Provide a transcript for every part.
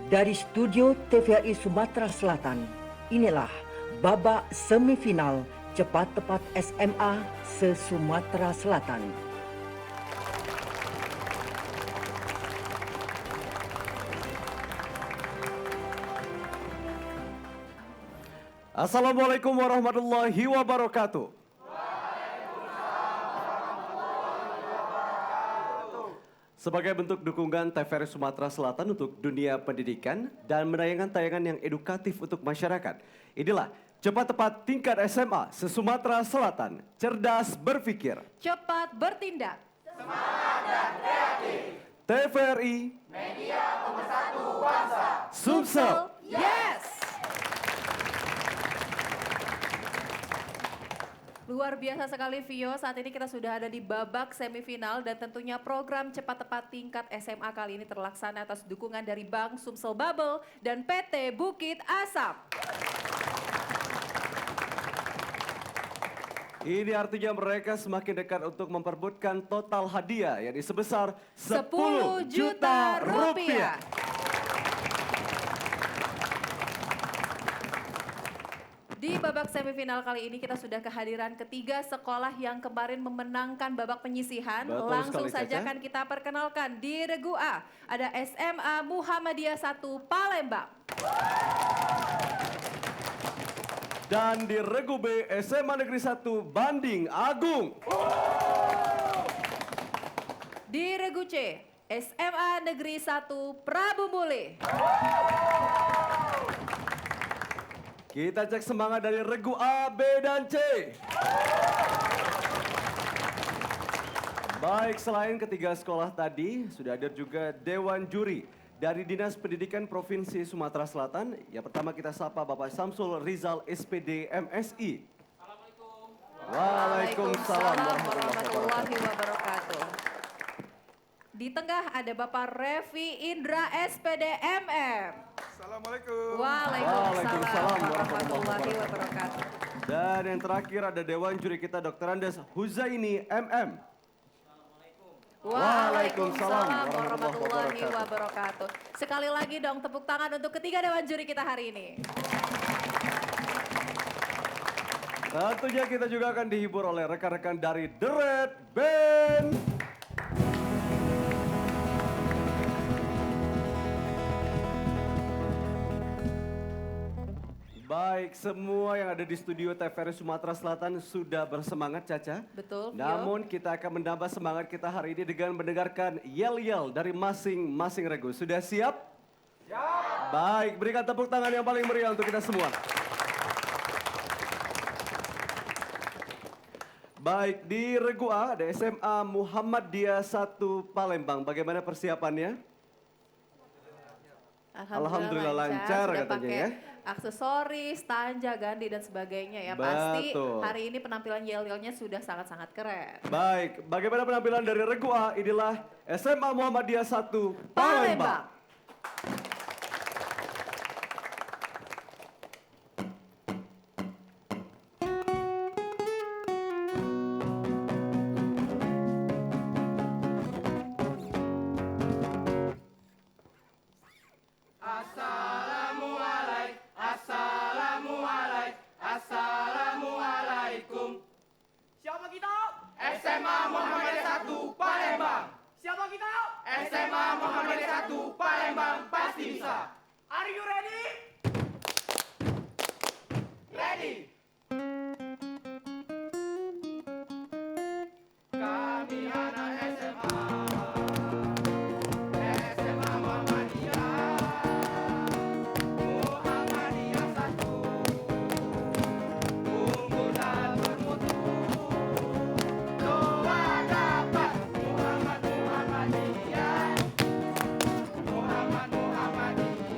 Dari studio TVRI Sumatera Selatan, inilah babak semifinal cepat tepat SMA se-Sumatera Selatan. Assalamualaikum warahmatullahi wabarakatuh. Sebagai bentuk dukungan TVRI Sumatera Selatan untuk dunia pendidikan dan menayangkan tayangan yang edukatif untuk masyarakat, inilah cepat tepat tingkat SMA se-Sumatera Selatan. Cerdas berpikir, cepat bertindak, semangat dan kreatif. TVRI, media pemersatu bangsa. Sumsel. Yes! Luar biasa sekali Vio, saat ini kita sudah ada di babak semifinal dan tentunya program cepat tepat tingkat SMA kali ini terlaksana atas dukungan dari Bank Sumsel Bubble dan PT Bukit Asam. Ini artinya mereka semakin dekat untuk memperebutkan total hadiah yang sebesar 10 juta rupiah. Di babak semifinal kali ini kita sudah kehadiran ketiga sekolah yang kemarin memenangkan babak penyisihan. Betul Langsung sekali, saja Caca. akan kita perkenalkan di Regu A. Ada SMA Muhammadiyah 1 Palembang. Dan di Regu B, SMA Negeri 1 Banding Agung. Di Regu C, SMA Negeri 1 Prabu Muli. Kita cek semangat dari Regu A, B, dan C. Baik, selain ketiga sekolah tadi, sudah hadir juga Dewan Juri dari Dinas Pendidikan Provinsi Sumatera Selatan. Yang pertama kita sapa Bapak Samsul Rizal SPD MSI. Assalamualaikum. Waalaikumsalam warahmatullahi wabarakatuh. Di tengah ada Bapak Revi Indra SPD MM. Assalamualaikum. Waalaikumsalam warahmatullahi wabarakatuh. Dan yang terakhir ada Dewan Juri kita Dr. Andes Huzaini MM. Waalaikumsalam warahmatullahi wabarakatuh. Sekali lagi dong tepuk tangan untuk ketiga Dewan Juri kita hari ini. Tentunya kita juga akan dihibur oleh rekan-rekan dari The Red Band. Baik, semua yang ada di studio TVRI Sumatera Selatan sudah bersemangat, Caca. Betul, Vio. Namun kita akan menambah semangat kita hari ini dengan mendengarkan yel-yel dari masing-masing regu. Sudah siap? Siap. Baik, berikan tepuk tangan yang paling meriah untuk kita semua. Baik, di Regu A ada SMA Muhammadiyah 1 Palembang. Bagaimana persiapannya? Alhamdulillah lancar Sudah katanya pakai ya. aksesoris, tanja, gandi dan sebagainya ya. Betul. Pasti hari ini penampilan yel-yelnya sudah sangat-sangat keren. Baik, bagaimana penampilan dari Regu A? Inilah SMA Muhammadiyah 1 Palembang. Assalamualaikum. Siapa kita? SMA Muhammadiyah 1 Palembang. Siapa kita? SMA Muhammadiyah 1 Palembang pasti bisa. Are you ready? Ready. Kami anak SMA. SMA Muhammadiyah. Muhammadiyah 1. Unggul dan bermutu. Doa dapat Muhammadiyah. Muhammadiyah.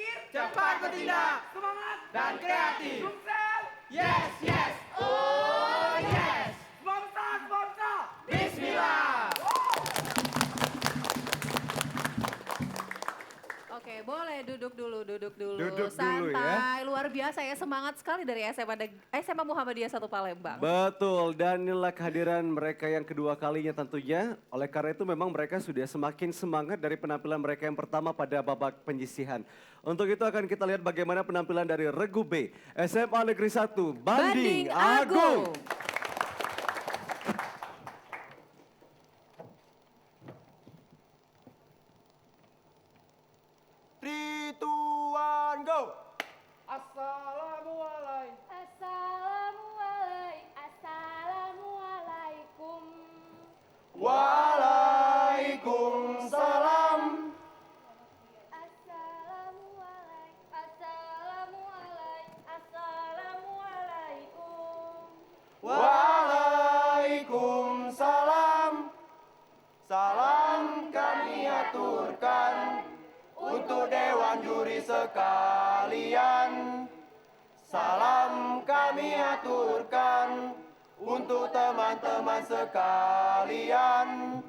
berpikir, cepat bertindak, semangat dan kreatif. Sukses. Yes, yes. Oh, yes. Sponsor. Bismillah. Oke, boleh duduk dulu. Duduk dulu Santai, luar biasa ya, semangat sekali dari SMA Muhammadiyah 1 Palembang. Betul, dan inilah kehadiran mereka yang kedua kalinya tentunya. Oleh karena itu memang mereka sudah semakin semangat dari penampilan mereka yang pertama pada babak penyisihan. Untuk itu akan kita lihat bagaimana penampilan dari Regu B, SMA Negeri 1 Banding Agung. Rituan go. Assalamualaikum. Waalaikumsalam. Waalaikumsalam. Salam kami aturkan untuk Dewan Juri sekalian. Salam kami aturkan untuk teman-teman sekalian.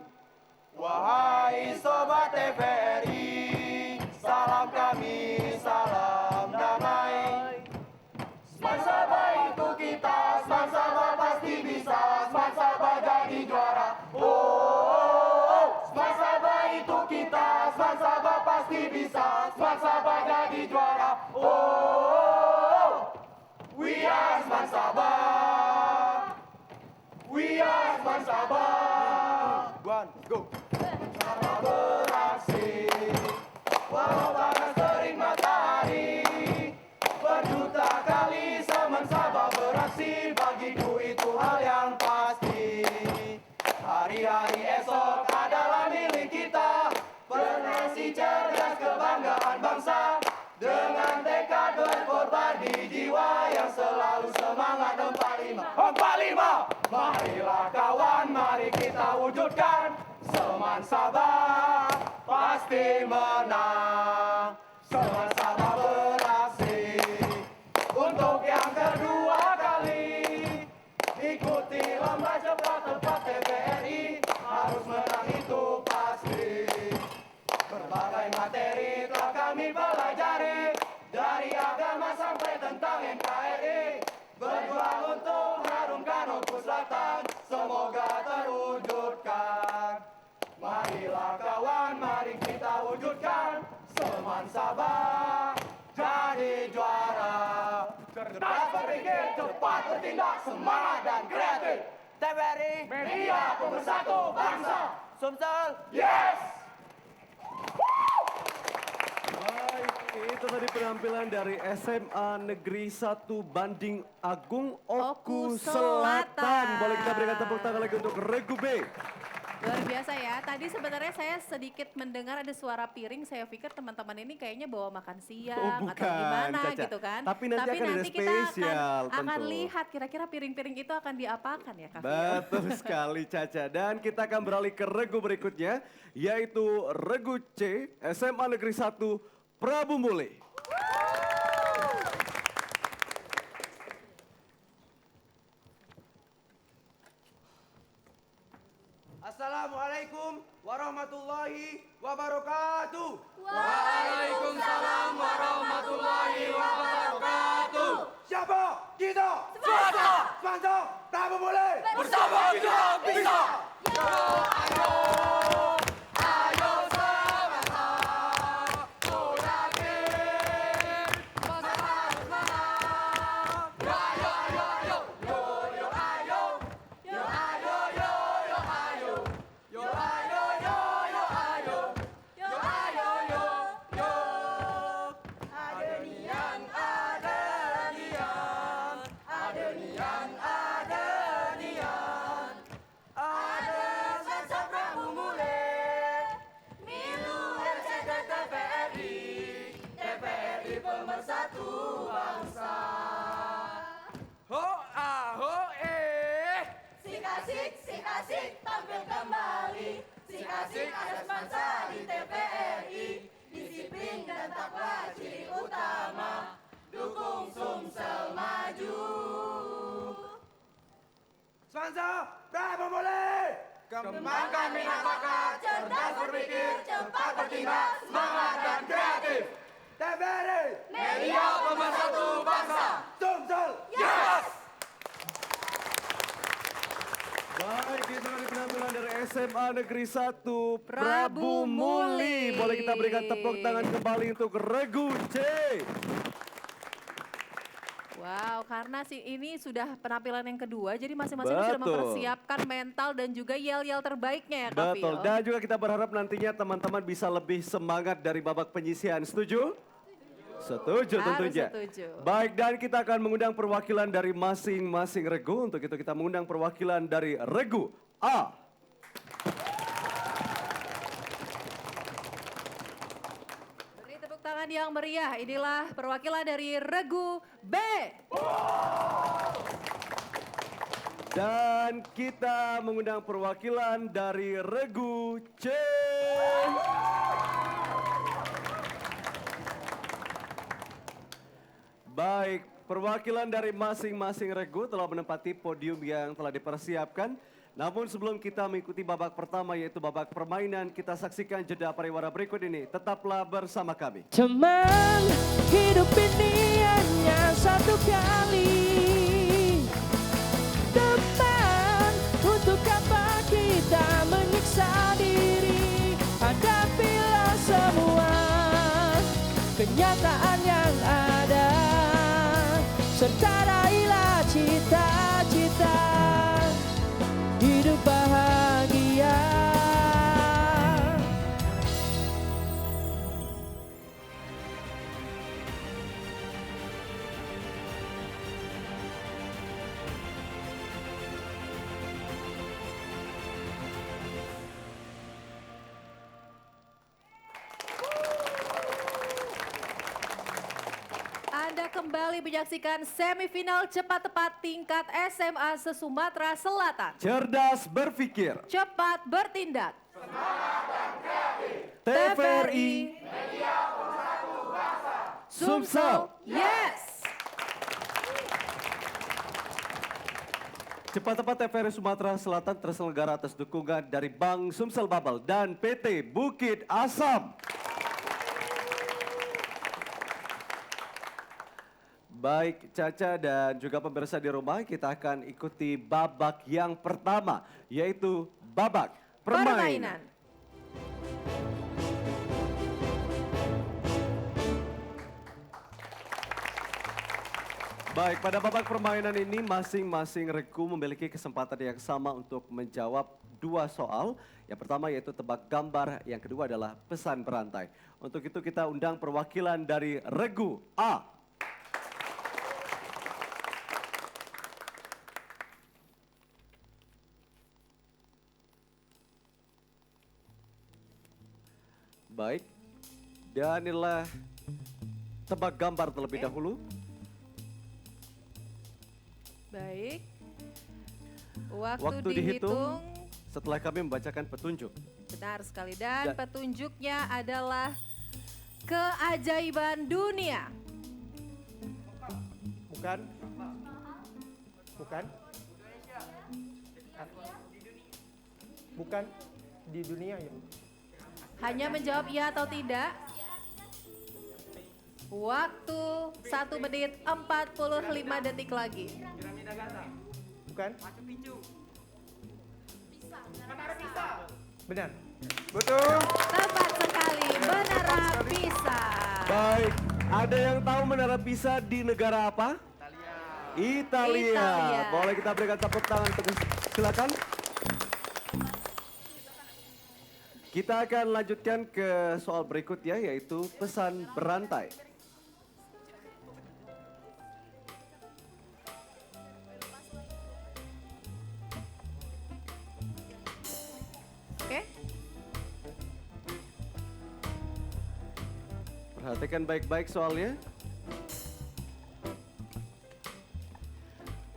Wahai Sobat TVRI, salam kami, salam damai. Smansaba itu kita, Smansaba pasti bisa, Smansaba jadi juara. Oh, Smansaba itu kita, Smansaba pasti bisa, Smansaba jadi juara. Oh, we are Smansaba, we are Smansaba. One, go. Sama beraksi, walau panas terik matahari, berjuta kali Smansaba beraksi, bagiku itu hal yang pasti. Hari-hari esok adalah milik kita, generasi cerdas kebanggaan bangsa, dengan tekad berkorban di jiwa yang selalu semangat 45. Marilah kawan, mari kita wujudkan, Smansaba pasti menang. Smansaba beraksi untuk yang kedua kali, ikuti lomba cepat tepat TVRI, harus menang itu pasti. Berbagai materi telah kami pelajari, dari agama sampai tentang NKRI, berjuang untuk harumkan Oku Selatan, semoga terwujudkan. Marilah kawan, mari kita wujudkan, Smansaba jadi juara. Cerdas berpikir, cepat bertindak, semangat dan kreatif. TVRI, media pemersatu bangsa. Sumsel, yes! Baik, itu tadi penampilan dari SMA Negeri 1 Banding Agung Oku Selatan. Boleh kita berikan tepuk tangan lagi untuk Regu B. Luar biasa ya, tadi sebenarnya saya sedikit mendengar ada suara piring, saya pikir teman-teman ini kayaknya bawa makan siang atau bukan, gimana Caca. gitu kan. Tapi nanti akan ada kita spesial, akan tentu. lihat kira-kira piring-piring itu akan diapakan ya Kak Fio? Betul sekali Caca. Dan kita akan beralih ke regu berikutnya, yaitu Regu C, SMA Negeri 1 Prabu Mule. Assalamualaikum warahmatullahi wabarakatuh. Waalaikumsalam warahmatullahi wabarakatuh. Siapa kita? Sponsor Prabu Mule. Bersama kita bisa. Asik tampil kembali, si asik ada Smansa di TVRI, disiplin dan Mantaplah ciri utama, dukung Sumsel maju. Sponsor, Bravo Mole! Kembangkan minat bakat, cerdas berpikir, cepat bertindak, semangat dan kreatif. TVRI, Media pemersatu bangsa. Sumsel, Yes! Baik, itu tadi penampilan dari SMA Negeri 1 Prabu Muli. Boleh kita berikan tepuk tangan kembali untuk Regu C. Wow, karena ini sudah penampilan yang kedua, jadi masing-masing sudah Betul. mempersiapkan mental dan juga yel-yel terbaiknya ya Kak Betul, Vio. dan juga kita berharap nantinya teman-teman bisa lebih semangat dari babak penyisihan. Setuju? Setuju Harus tentunya. setuju. Baik, dan kita akan mengundang perwakilan dari masing-masing regu. Untuk itu kita mengundang perwakilan dari Regu A. Beri tepuk tangan yang meriah, inilah perwakilan dari Regu B. Dan kita mengundang perwakilan dari Regu C. Baik, perwakilan dari masing-masing regu telah menempati podium yang telah dipersiapkan. Namun sebelum kita mengikuti babak pertama yaitu babak permainan, kita saksikan jeda pariwara berikut ini. Tetaplah bersama kami. Teman, hidup ini hanya satu kali. Teman, untuk apa kita menyiksa diri? Hadapilah semua kenyataan yang ada, serta raihlah cita-cita hidup bahagia. Anda kembali menyaksikan semifinal cepat tepat tingkat SMA se-Sumatera Selatan. Cerdas berpikir. Cepat bertindak. TVRI. Sumsel. Yes. Cepat tepat TVRI Sumatera Selatan terselenggara atas dukungan dari Bank Sumsel Bubble dan PT Bukit Asam. Baik Caca dan juga pemirsa di rumah, kita akan ikuti babak yang pertama, yaitu babak permainan. Baik, pada babak permainan ini masing-masing regu memiliki kesempatan yang sama untuk menjawab dua soal. Yang pertama yaitu tebak gambar, yang kedua adalah pesan berantai. Untuk itu kita undang perwakilan dari Regu A. Baik, dan inilah tebak gambar terlebih dahulu. Baik. Waktu, Waktu dihitung. setelah kami membacakan petunjuk. Benar sekali. Dan Dan- petunjuknya adalah keajaiban dunia. Bukan. Bukan. Bukan di dunia ya. Hanya menjawab iya atau tidak. Waktu 1 menit 45 detik lagi. Bukan. Benar. Betul. Tepat sekali, Menara Pisa. Baik, ada yang tahu Menara Pisa di negara apa? Italia. Italia. Boleh kita berikan tepuk tangan, silakan. Kita akan lanjutkan ke soal berikutnya, yaitu pesan berantai. Oke. Perhatikan baik-baik soalnya.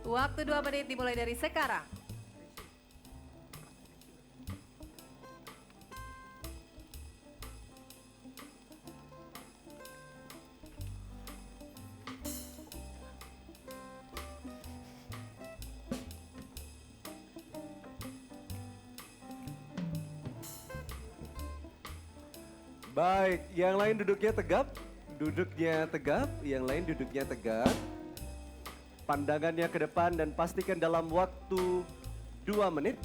Waktu 2 menit dimulai dari sekarang. Baik, yang lain duduknya tegap. Duduknya tegap, yang lain duduknya tegap. Pandangannya ke depan dan pastikan dalam waktu 2 menit.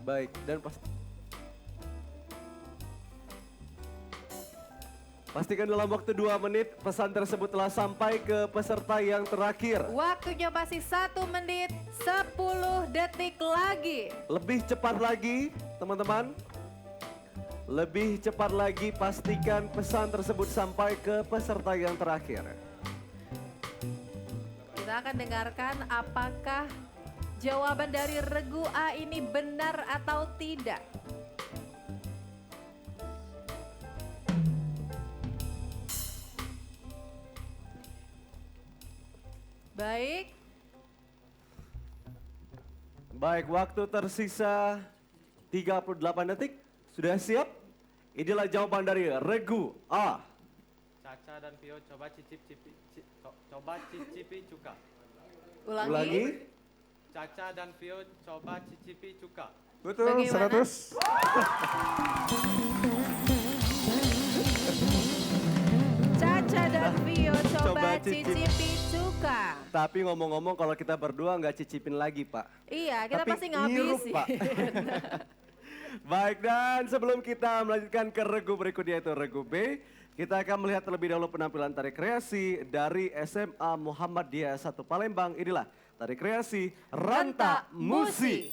Baik, dan pastikan dalam waktu 2 menit pesan tersebut telah sampai ke peserta yang terakhir. Waktunya masih 1 menit 10 detik lagi. Lebih cepat lagi, teman-teman. Lebih cepat lagi, pastikan pesan tersebut sampai ke peserta yang terakhir. Kita akan dengarkan apakah jawaban dari regu A ini benar atau tidak. Baik. Baik, waktu tersisa 38 detik. Sudah siap? Inilah jawaban dari regu A. Caca dan Vio coba cicipi cuka. Ulangi. Caca dan Vio coba cicipi cuka. Betul, Bagaimana? 100. Caca dan Vio coba Coba cicipi cuka. Tapi ngomong-ngomong kalau kita berdua nggak cicipin lagi, Pak. Iya, kita Tapi pasti ngirup, ngabisin. Pak. Baik, dan sebelum kita melanjutkan ke regu berikutnya yaitu regu B, kita akan melihat terlebih dahulu penampilan tari kreasi dari SMA Muhammadiyah 1 Palembang. Inilah tari kreasi Ranta Musi.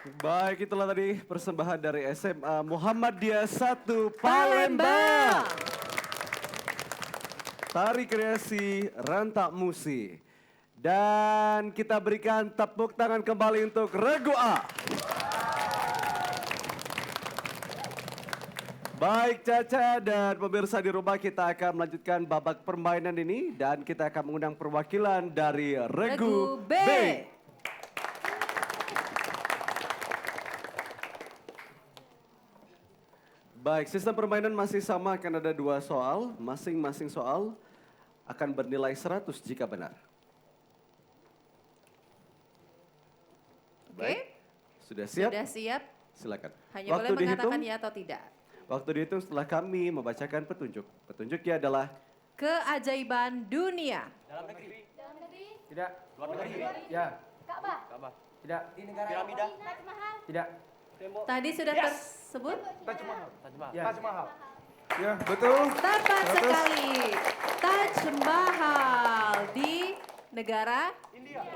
Baik, itulah tadi persembahan dari SMA Muhammadiyah 1 Palembang. Tari kreasi Rantak Musi. Dan kita berikan tepuk tangan kembali untuk Regu A. Baik Caca dan pemirsa di rumah, kita akan melanjutkan babak permainan ini. Dan kita akan mengundang perwakilan dari Regu B. Baik, sistem permainan masih sama, akan ada 2 soal. Masing-masing soal akan bernilai 100 jika benar. Oke. Baik, sudah siap? Sudah siap. Silakan. Hanya boleh mengatakan ya atau tidak. Waktu dihitung setelah kami membacakan petunjuk. Petunjuknya adalah Keajaiban dunia. Tidak. Luar negeri. Ya. Ka'bah. Tidak. Di negara Piramida. Tidak. Tadi sudah tersebut? Taj Mahal. Ya. Taj Mahal. Ya, betul. Tepat sekali. Taj Mahal di negara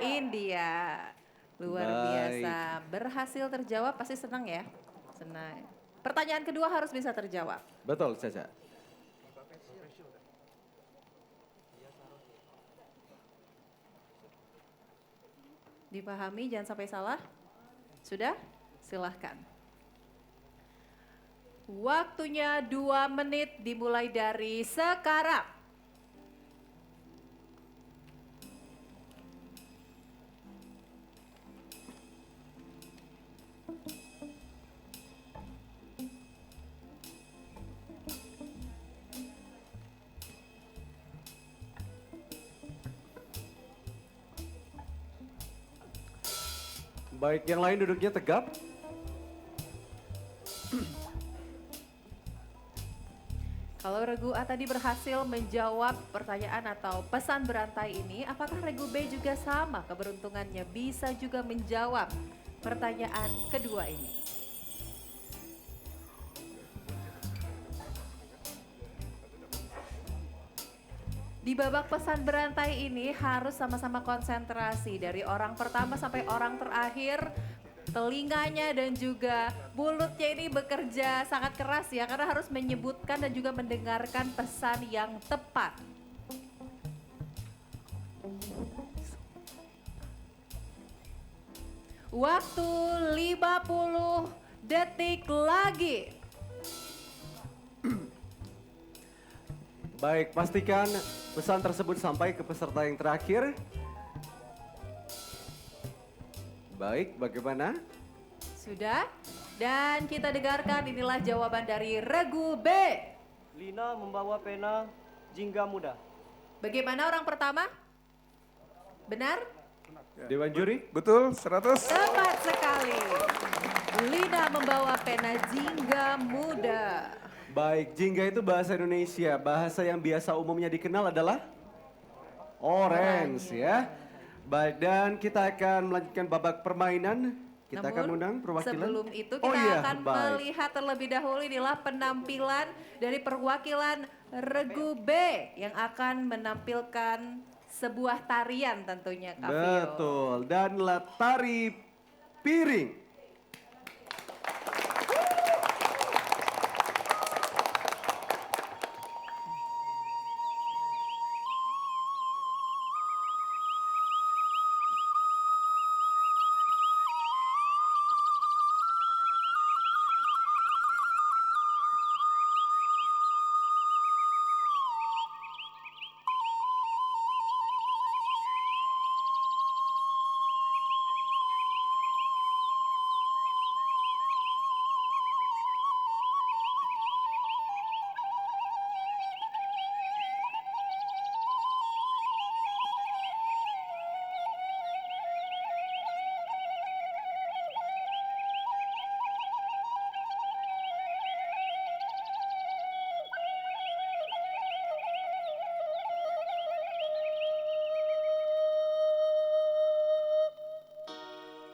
India. Luar Baik. biasa. Berhasil terjawab, pasti senang ya? Senang. Pertanyaan kedua harus bisa terjawab. betul Caca. Dipahami, jangan sampai salah. Sudah? Silahkan. Waktunya 2 menit dimulai dari sekarang. Baik, yang lain duduknya tegap. Kalau Regu A tadi berhasil menjawab pertanyaan atau pesan berantai ini, apakah Regu B juga sama keberuntungannya bisa juga menjawab pertanyaan kedua ini? Di babak pesan berantai ini harus sama-sama konsentrasi dari orang pertama sampai orang terakhir. Telinganya dan juga mulutnya ini bekerja sangat keras ya, karena harus menyebutkan dan juga mendengarkan pesan yang tepat. Waktu 50 detik lagi. Baik, pastikan pesan tersebut sampai ke peserta yang terakhir. Baik, bagaimana? Sudah? Dan kita dengarkan, inilah jawaban dari Regu B. Lina membawa pena jingga muda. Bagaimana orang pertama? Benar? Dewan juri? Betul, 100. Tepat sekali. Lina membawa pena jingga muda. Baik, jingga itu bahasa Indonesia. Bahasa yang biasa umumnya dikenal adalah orange ya. Baik, dan kita akan melanjutkan babak permainan. Kita akan mengundang perwakilan. Sebelum itu kita akan melihat terlebih dahulu inilah penampilan dari perwakilan Regu B yang akan menampilkan sebuah tarian tentunya, Kak Vio. Betul, dan tari piring.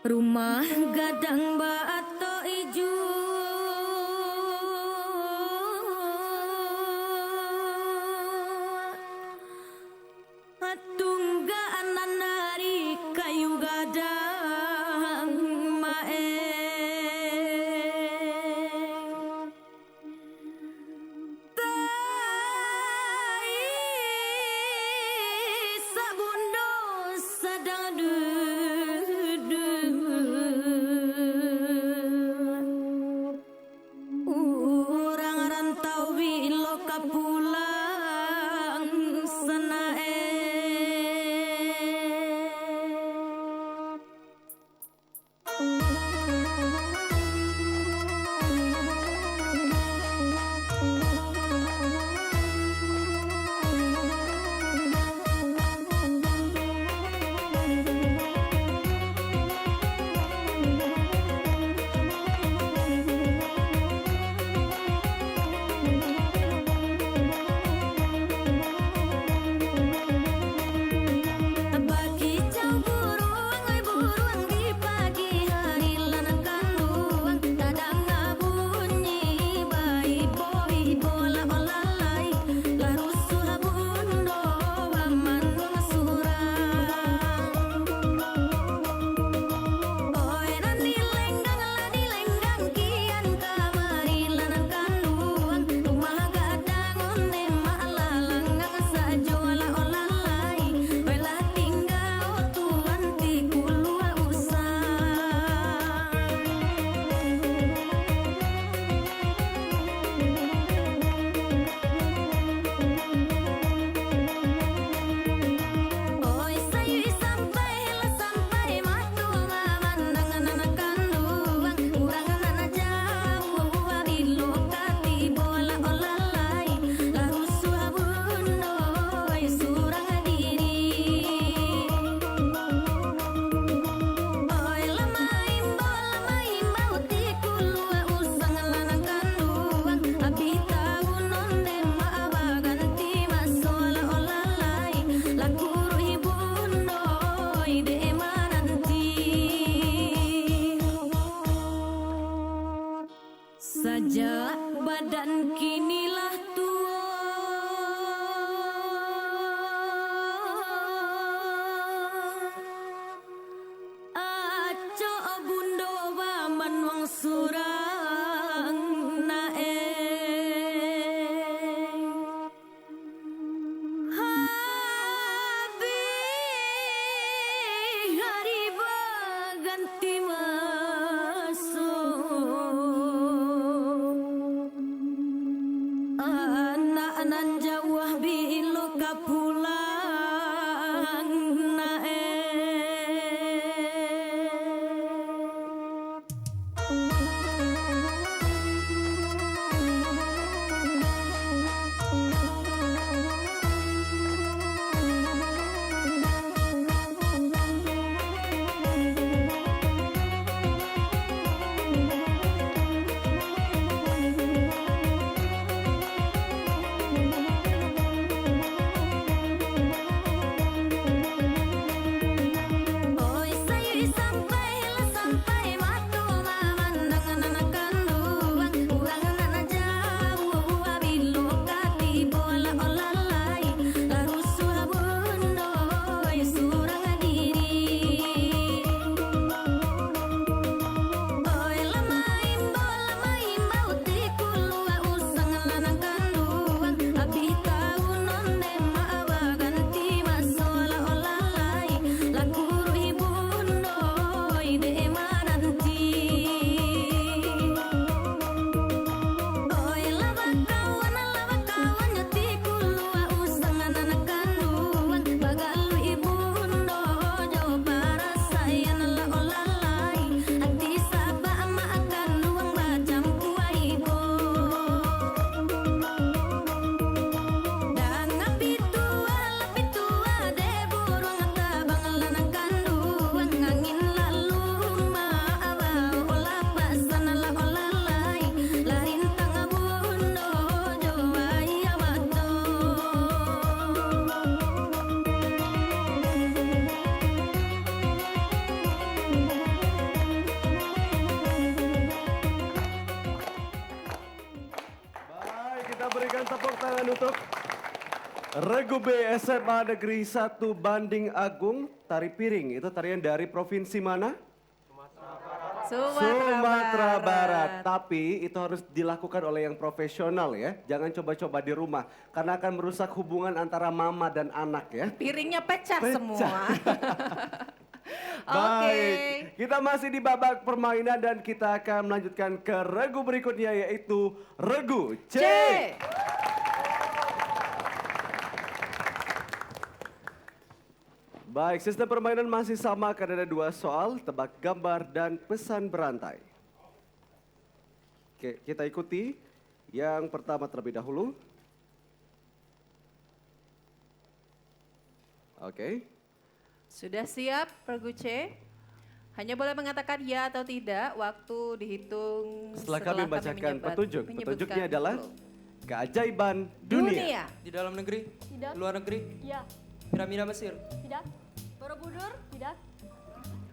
Rumah gadang bato ijo Tunggaan dari kayu gadang mae remaja, badan kinilah tua. Aco bundo baman wang surang nae. Habi hari baganti masuk. Anak nan jauh bilo kapulang nae. Oi sayu sampai matu mamandang anak kandungan urang anak jauh abilo kati bola olalai larus suabundo surang diri. Oi lamain bau tikulu usang anak kandungan abi tahu nonde maawa ganti masola olalai lakuru ibundo ide mananti. Oi lava kawan nyati kulua usang anak kandungan bagalu ibundo jauh parasayan la olalai hati sabah ama akan luang bacam kuaibo. Dan lebih tua de burung tabang lanang kandungan angin lalu maawa olah pasan la olalai larin tangga bundo jowai awato. Baik, kita berikan tepuk tangan untuk Regu B SMA Negeri 1 Banding Agung. Tari piring, itu tarian dari provinsi mana? Sumatera Barat. Tapi itu harus dilakukan oleh yang profesional ya. Jangan coba-coba di rumah. Karena akan merusak hubungan antara mama dan anak ya. Piringnya pecah semua. Oke. Baik, kita masih di babak permainan dan kita akan melanjutkan ke regu berikutnya yaitu regu C. C. Baik, sistem permainan masih sama, akan ada 2 soal, tebak gambar dan pesan berantai. Oke, kita ikuti yang pertama terlebih dahulu. Oke. Sudah siap regu C? Hanya boleh mengatakan ya atau tidak, waktu dihitung Setelah kami bacakan petunjuk, menyebutkan petunjuknya adalah betul. keajaiban dunia. Di dalam negeri? Tidak. Luar negeri? Ya. Piramida Mesir? Tidak. Borobudur? Tidak.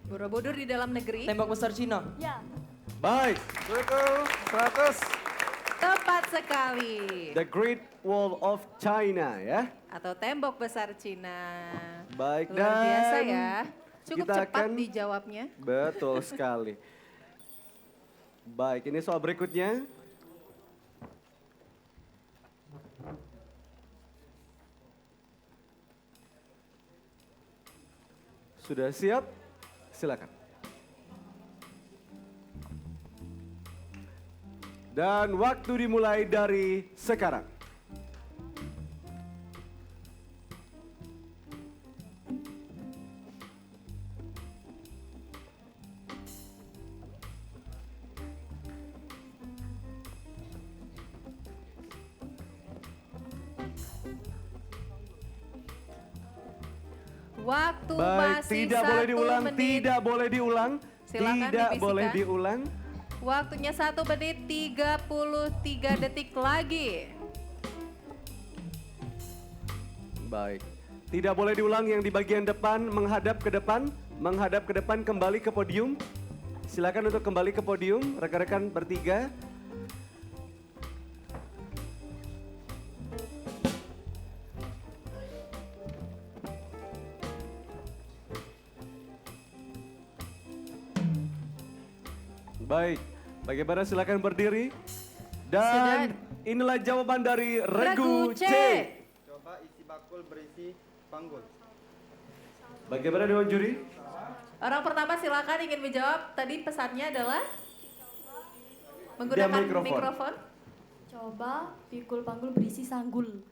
Borobudur di dalam negeri? Tembok besar Cina? Ya. Baik, Betul. 100. Tepat sekali. The Great Wall of China ya. Atau tembok besar Cina. Baik, Luar biasa dan ya. Cukup kita cepat akan- dijawabnya. Betul sekali. Baik, ini soal berikutnya. Sudah siap? Silakan. Dan waktu dimulai dari sekarang. Waktu Baik, masih tidak boleh 1 diulang, menit. tidak boleh diulang. Silakan Tidak dibisikkan. boleh diulang. Waktunya 1 menit 33 detik lagi. Baik. Tidak boleh diulang yang di bagian depan, menghadap ke depan kembali ke podium. Silakan untuk kembali ke podium, rekan-rekan bertiga. Baik, bagaimana silakan berdiri. Dan inilah jawaban dari Regu C. Coba isi bakul berisi panggul. Bagaimana Dewan Juri? Orang pertama silakan ingin menjawab. Tadi pesannya adalah menggunakan mikrofon. mikrofon. Coba pikul panggul berisi sanggul.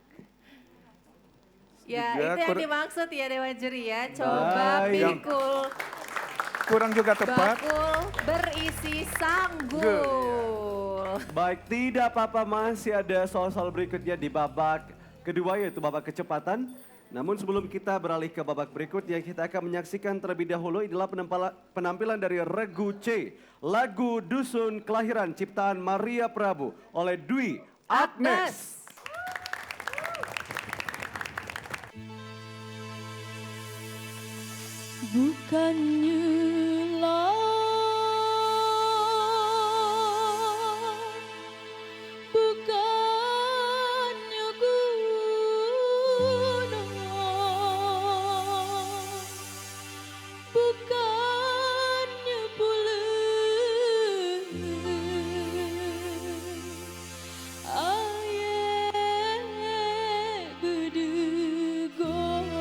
Ya, Juga itu yang dimaksud ya Dewan Juri ya. Coba Baik. pikul Kurang juga tepat. bakul berisi sanggul. Baik, tidak apa-apa, masih ada soal-soal berikutnya di babak kedua yaitu babak kecepatan. Namun sebelum kita beralih ke babak berikutnya, kita akan menyaksikan terlebih dahulu inilah penampilan dari Regu C. Lagu Dusun Kelahiran ciptaan Maria Prabu oleh Dwi Agnes. Bukannya bukannya gunung, bukannya pula air gedegong,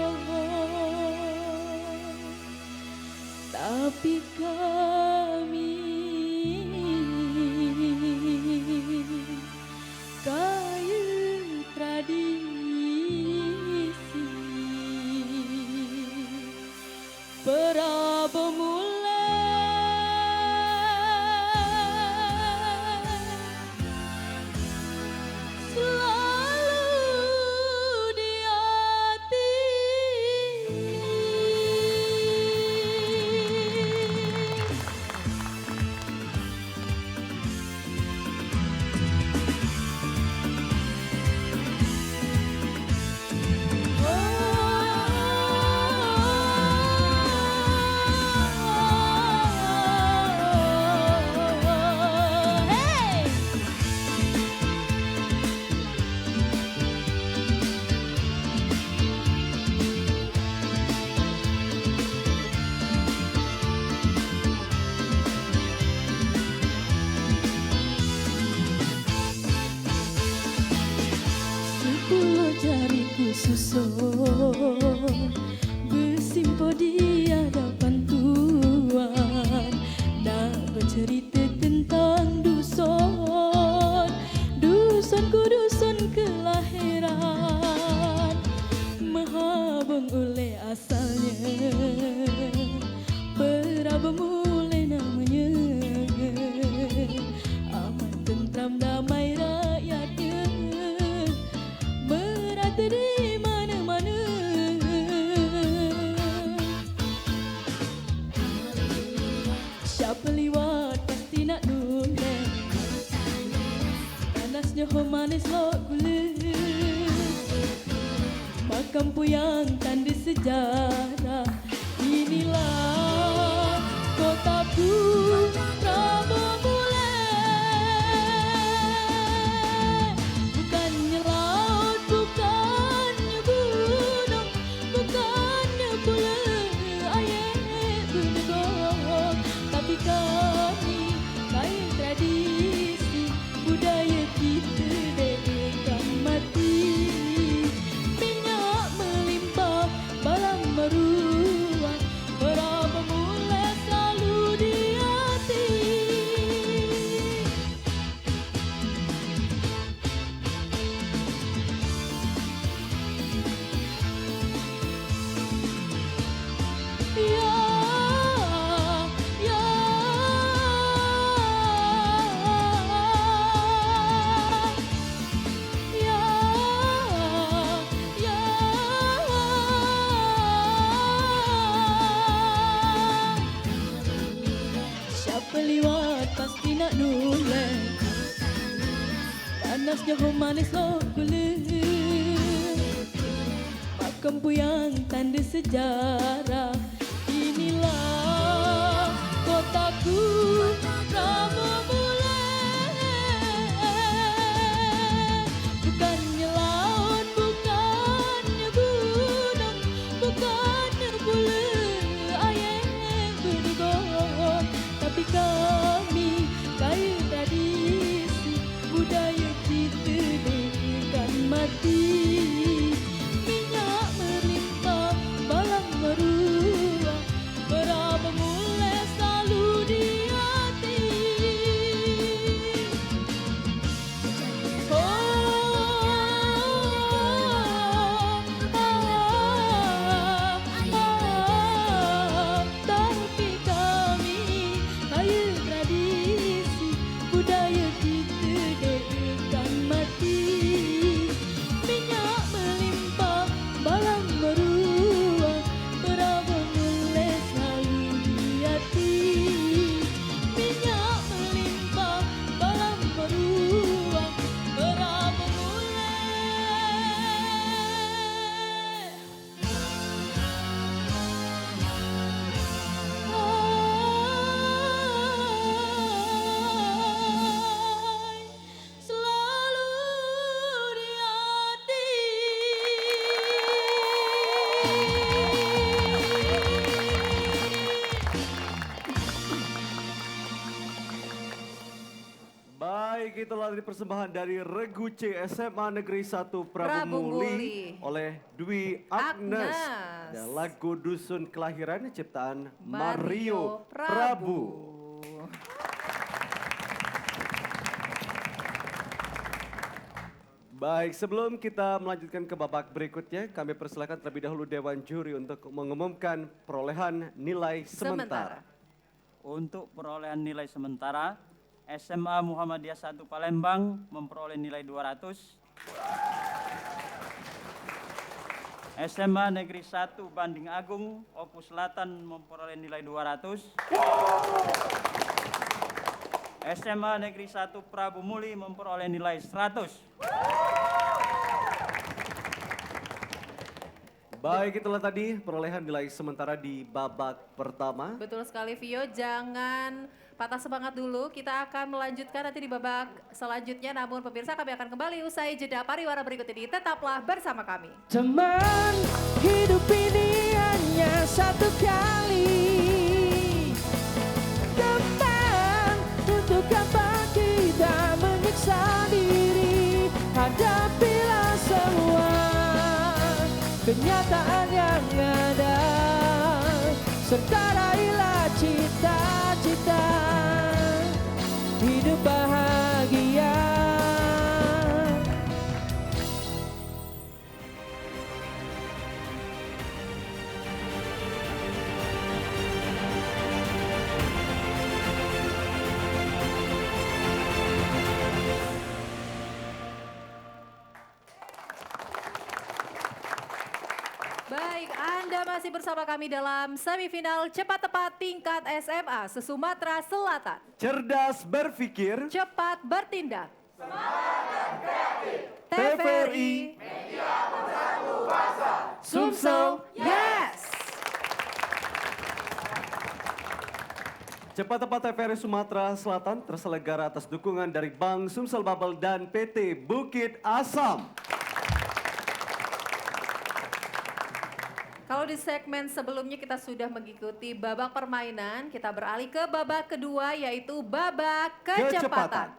tapi kami kayu tradisi Prabu selalu di hati. Hey! Sepuluh jariku susun bersimpo di hadapan Tuhan, nak bercerita tentang dusun, dusunku dusun kelahiran, Mahabong oleh asalnya, Prabu mulai namanya, aman tentram damai rakyatnya, merata di mana-mana. Siapa liwat pasti nak noleh, panasnya ho manis lo gula, makam puyang tanda sejarah. Inilah kotaku Prabu mulai, bukannya laut, bukannya gunung, bukannya pula air gedegong, tapi kami kain tradisi budaya kita dekat mati, minyak melimpah balang meruat, Prabu mulai selalu di hati. Ya, ya, ya, ya. Siapa liwat pasti nak noleh, panasnya ho manis lo gula, makam puyang tanda sejarah. Inilah kotaku Prabu mulai, bukannya laut, bukannya gunung, bukannya pula air gedegong, tapi kami Baik, itulah tadi persembahan dari Regu C SMA Negeri 1 Prabu Prabu Muli Muli oleh Dwi Agnes. Agnes. Dan lagu Dusun Kelahiran ciptaan Mario Mario Prabu. Baik, sebelum kita melanjutkan ke babak berikutnya, kami persilakan terlebih dahulu Dewan Juri untuk mengumumkan perolehan nilai sementara. Untuk perolehan nilai sementara, SMA Muhammadiyah 1 Palembang memperoleh nilai 200. SMA Negeri 1 Banding Agung Opus Selatan memperoleh nilai 200. SMA Negeri 1 Prabu Muli memperoleh nilai 100. Baik, itulah tadi perolehan nilai sementara di babak pertama. Betul sekali Vio, jangan patah semangat dulu. Kita akan melanjutkan nanti di babak selanjutnya. Namun pemirsa, kami akan kembali usai jeda pariwara berikut ini. Tetaplah bersama kami. Teman, hidup ini hanya satu kali. Teman, untuk apa kita menyiksa diri? Hadapilah semua kenyataan yang ada, serta raihlah cita-cita hidup bahagia. Baik, Anda masih bersama kami dalam semifinal cepat tepat tingkat SMA se-Sumatera Selatan. Cerdas berpikir, Cepat bertindak. TVRI, Sumsel, yes! Cepat Tepat TVRI Sumatera Selatan terselenggara atas dukungan dari Bank Sumsel Bubble dan PT Bukit Asam. Kalau di segmen sebelumnya kita sudah mengikuti babak permainan, kita beralih ke babak kedua yaitu babak kecepatan.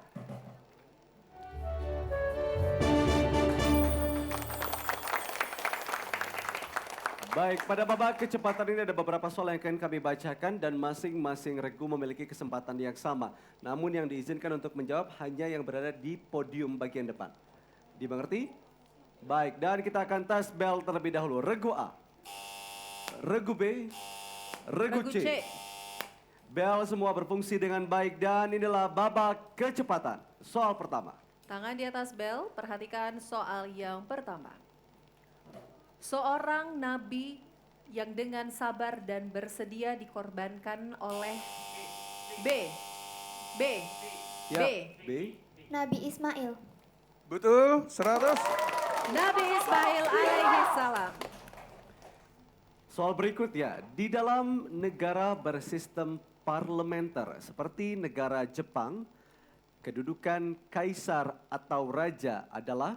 Baik, pada babak kecepatan ini ada beberapa soal yang akan kami bacakan dan masing-masing regu memiliki kesempatan yang sama. Namun yang diizinkan untuk menjawab hanya yang berada di podium bagian depan. Dimengerti? Baik, dan kita akan tes bel terlebih dahulu. Regu A, Regu B, Regu C. Bel semua berfungsi dengan baik dan inilah babak kecepatan. Soal pertama. Tangan di atas bel, perhatikan soal yang pertama. Seorang nabi yang dengan sabar dan bersedia dikorbankan oleh B. Ya, B. Nabi Ismail. Betul, 100. Nabi Ismail alaihi salam. Soal berikutnya, di dalam negara bersistem parlementer seperti negara Jepang, kedudukan kaisar atau raja adalah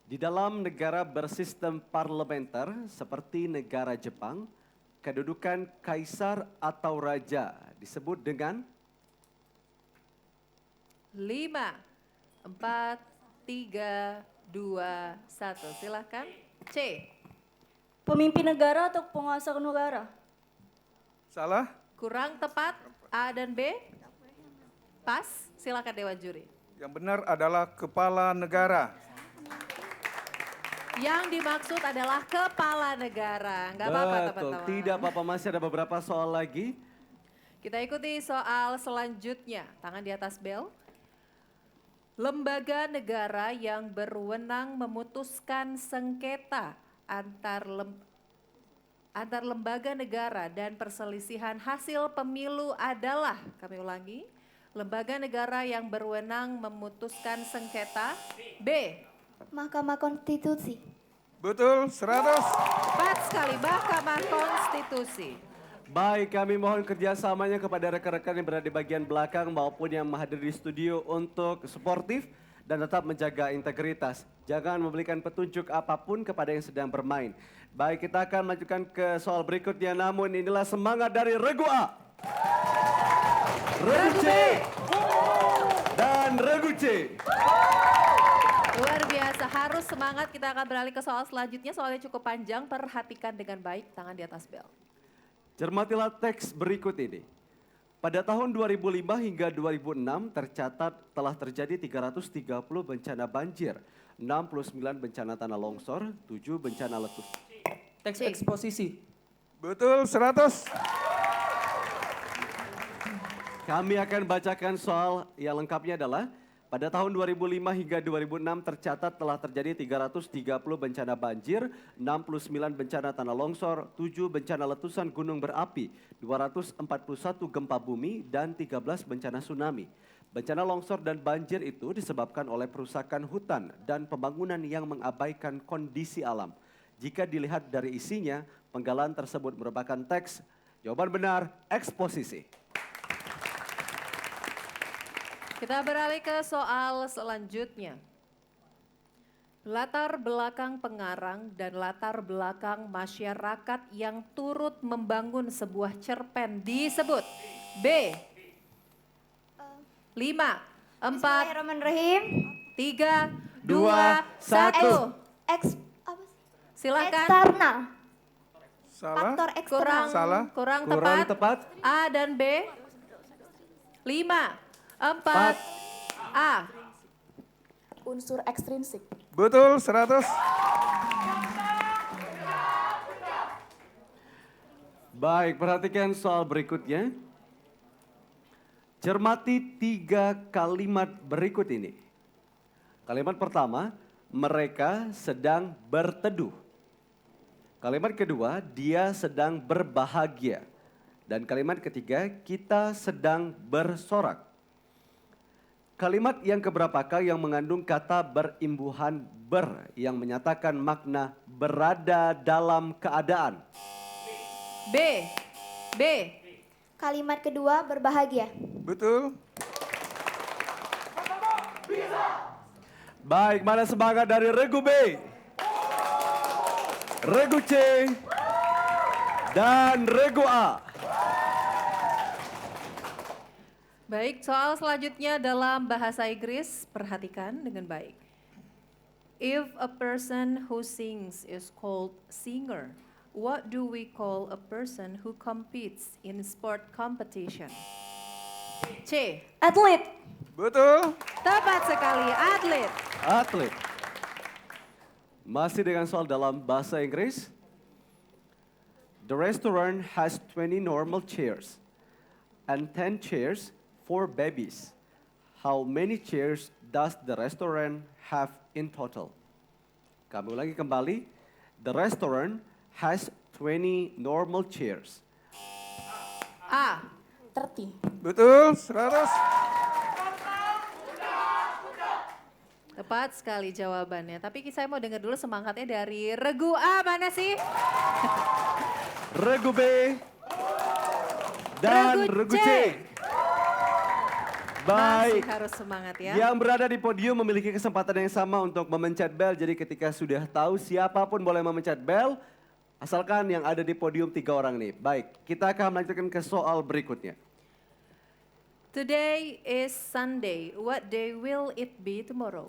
di dalam negara bersistem parlementer seperti negara Jepang, kedudukan kaisar atau raja disebut dengan 5, 4, 3, 2, 1. Silahkan. C. Pemimpin negara atau penguasa negara? Salah. Kurang tepat. A dan B. Pas. Silakan Dewan Juri. Yang benar adalah kepala negara. Yang dimaksud adalah kepala negara. Enggak apa-apa betul, teman-teman. tidak apa-apa, masih ada beberapa soal lagi. Kita ikuti soal selanjutnya. Tangan di atas bel. Lembaga negara yang berwenang memutuskan sengketa antar lembaga negara dan perselisihan hasil pemilu adalah, kami ulangi, lembaga negara yang berwenang memutuskan sengketa. B. Mahkamah Konstitusi. Betul, 100. Tepat sekali, Mahkamah Konstitusi. Baik, kami mohon kerjasamanya kepada rekan-rekan yang berada di bagian belakang maupun yang menghadiri di studio untuk sportif dan tetap menjaga integritas. Jangan memberikan petunjuk apapun kepada yang sedang bermain. Baik, kita akan melanjutkan ke soal berikutnya, namun inilah semangat dari Regu A. Regu C. dan regu C. Luar biasa, harus semangat. Kita akan beralih ke soal selanjutnya. Soalnya cukup panjang, perhatikan dengan baik, tangan di atas bel. Cermatilah teks berikut ini. Pada tahun 2005 hingga 2006 tercatat telah terjadi 330 bencana banjir, 69 bencana tanah longsor, 7 bencana letus. Teks eksposisi. Betul 100. Kami akan bacakan soal yang lengkapnya adalah pada tahun 2005 hingga 2006 tercatat telah terjadi 330 bencana banjir, 69 bencana tanah longsor, 7 bencana letusan gunung berapi, 241 gempa bumi, dan 13 bencana tsunami. Bencana longsor dan banjir itu disebabkan oleh perusakan hutan dan pembangunan yang mengabaikan kondisi alam. Jika dilihat dari isinya, penggalan tersebut merupakan teks. Jawaban benar, eksposisi. Kita beralih ke soal selanjutnya. Latar belakang pengarang dan latar belakang masyarakat yang turut membangun sebuah cerpen disebut. B. 5, 4, Bismillahirrahmanirrahim. 3, 2, 1. 1. Silakan. Eksternal. Salah. Faktor eksternal. Salah. Kurang Kurang tepat. tepat. A dan B. 5, 4, A. Unsur ekstrinsik. Betul 100. Baik, perhatikan soal berikutnya. Cermati 3 kalimat berikut ini. Kalimat pertama, mereka sedang berteduh. Kalimat kedua, dia sedang berbahagia. Dan kalimat ketiga, kita sedang bersorak. Kalimat yang keberapakah yang mengandung kata berimbuhan ber yang menyatakan makna berada dalam keadaan? B. B. Kalimat kedua berbahagia. Betul. Baik, mana semangat dari regu B? Regu C dan regu A. Baik, soal selanjutnya dalam bahasa Inggris, perhatikan dengan baik. If a person who sings is called singer, what do we call a person who competes in sport competition? C. Atlet. Betul. Tepat sekali, atlet. Atlet. Masih dengan soal dalam bahasa Inggris. The restaurant has 20 normal chairs and 10 chairs for babies. How many chairs does the restaurant have in total? Kami ulangi kembali. The restaurant has 20 normal chairs. A. 30. Betul 100. Tepat sekali jawabannya. Tapi saya mau dengar dulu semangatnya dari regu A, mana sih? Regu B dan regu C. Baik. Masih harus semangat ya. Yang berada di podium memiliki kesempatan yang sama untuk memencet bel. Jadi ketika sudah tahu siapapun boleh memencet bel. Asalkan yang ada di podium 3 orang nih. Baik, kita akan melanjutkan ke soal berikutnya. Today is Sunday. What day will it be tomorrow?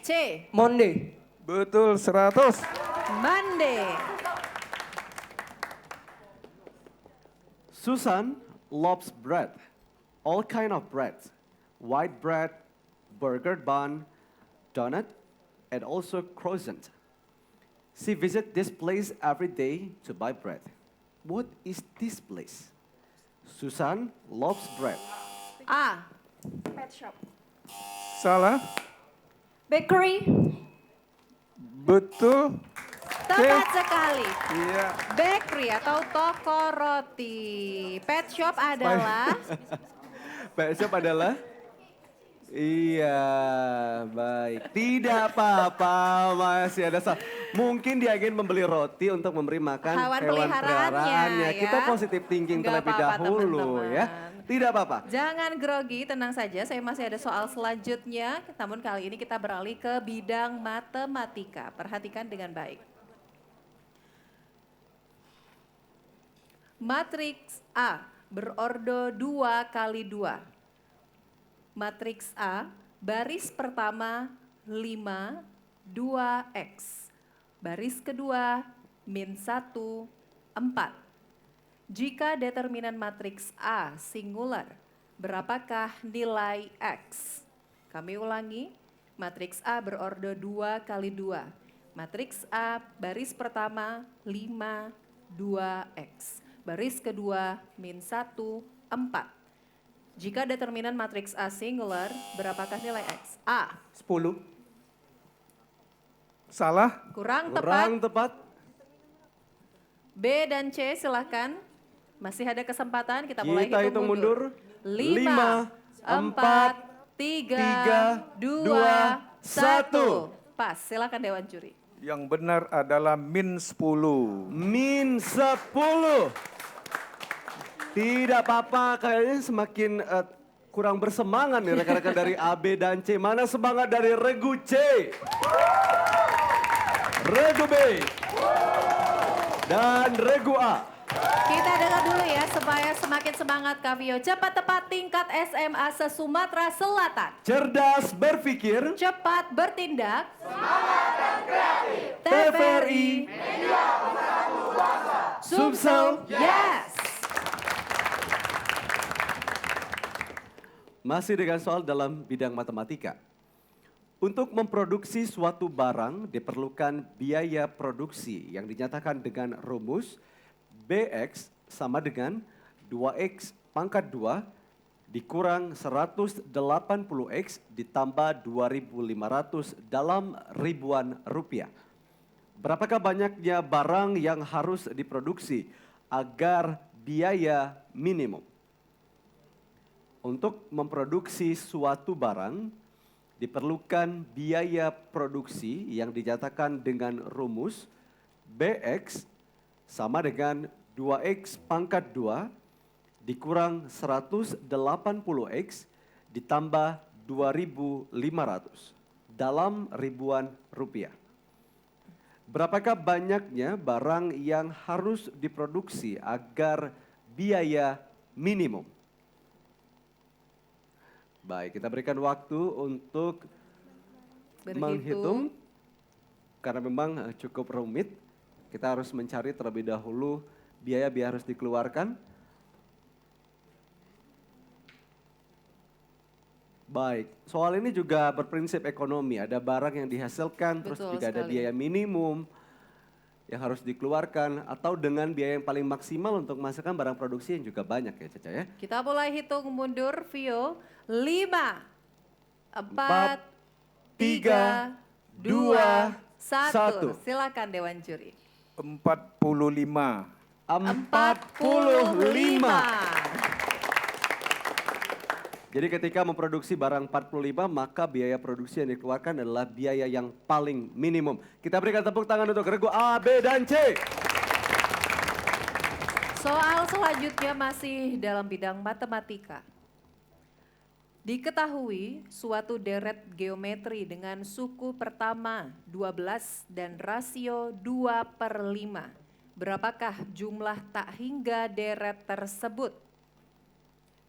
C. Monday. Betul 100. Monday. Susan loves bread. All kind of bread. White bread, burger bun, donut, and also croissant. She visits this place every day to buy bread. What is this place? Susan loves bread. A. Pet shop. Salah. Bakery. Betul. Tepat sekali. Iya. Bakery atau toko roti. Pet shop adalah Pet shop adalah? Iya, baik. Tidak apa-apa, masih ada mungkin dia ingin membeli roti untuk memberi makan Hewan hewan peliharaannya, ya. Kita positive thinking Nggak terlebih apa-apa, dahulu teman-teman. ya. Tidak apa-apa. jangan grogi, tenang saja. Saya masih ada soal selanjutnya. Namun kali ini kita beralih ke bidang matematika. Perhatikan dengan baik. Matriks A berordo 2 kali 2. Matriks A, baris pertama 5, 2X. Baris kedua, min 1, 4. Jika determinan matriks A singular, berapakah nilai X? Kami ulangi, matriks A berorde 2 kali 2. Matriks A, baris pertama 5, 2X. Baris kedua, min 1, 4. Jika determinan matriks A singular, berapakah nilai X? A. 10. Salah. Kurang tepat. Kurang tepat. B dan C silahkan. Masih ada kesempatan, kita mulai Kita hitung mundur. 5, 4, 3, 2, 1. Pas, silakan Dewan Juri. Yang benar adalah min 10. Min 10. Tidak apa-apa, kayaknya semakin kurang bersemangat nih rekan-rekan dari A, B, dan C. Mana semangat dari regu C? Regu B. Dan regu A. Kita dengar dulu ya, supaya semakin semangat Kak Vio. Cepat tepat tingkat SMA se-Sumatera Selatan. Cerdas berpikir. Cepat bertindak. Semangat dan kreatif. TVRI. Media Pemersatu Bangsa. Sumsel. Yes. Masih dengan soal dalam bidang matematika. Untuk memproduksi suatu barang diperlukan biaya produksi yang dinyatakan dengan rumus BX sama dengan 2X pangkat 2 dikurang 180X ditambah 2.500 dalam ribuan rupiah. Berapakah banyaknya barang yang harus diproduksi agar biaya minimum? Untuk memproduksi suatu barang, diperlukan biaya produksi yang dinyatakan dengan rumus BX sama dengan 2X pangkat 2 dikurang 180X ditambah 2.500 dalam ribuan rupiah. Berapakah banyaknya barang yang harus diproduksi agar biaya minimum? Baik, kita berikan waktu untuk menghitung. Karena memang cukup rumit, kita harus mencari terlebih dahulu biaya-biaya harus dikeluarkan. Baik, soal ini juga berprinsip ekonomi. Ada barang yang dihasilkan, terus Betul juga ada sekali. biaya minimum yang harus dikeluarkan. Atau dengan biaya yang paling maksimal untuk menghasilkan barang produksi yang juga banyak ya Caca ya. Kita mulai hitung mundur, Vio. 5, 4, 3, 2, 1. Silakan Dewan Juri. 45. 45. Jadi ketika memproduksi barang 45, maka biaya produksi yang dikeluarkan adalah biaya yang paling minimum. Kita berikan tepuk tangan untuk regu A, B, dan C. Soal selanjutnya masih dalam bidang matematika. Diketahui suatu deret geometri dengan suku pertama 12 dan rasio 2/5. Berapakah jumlah tak hingga deret tersebut?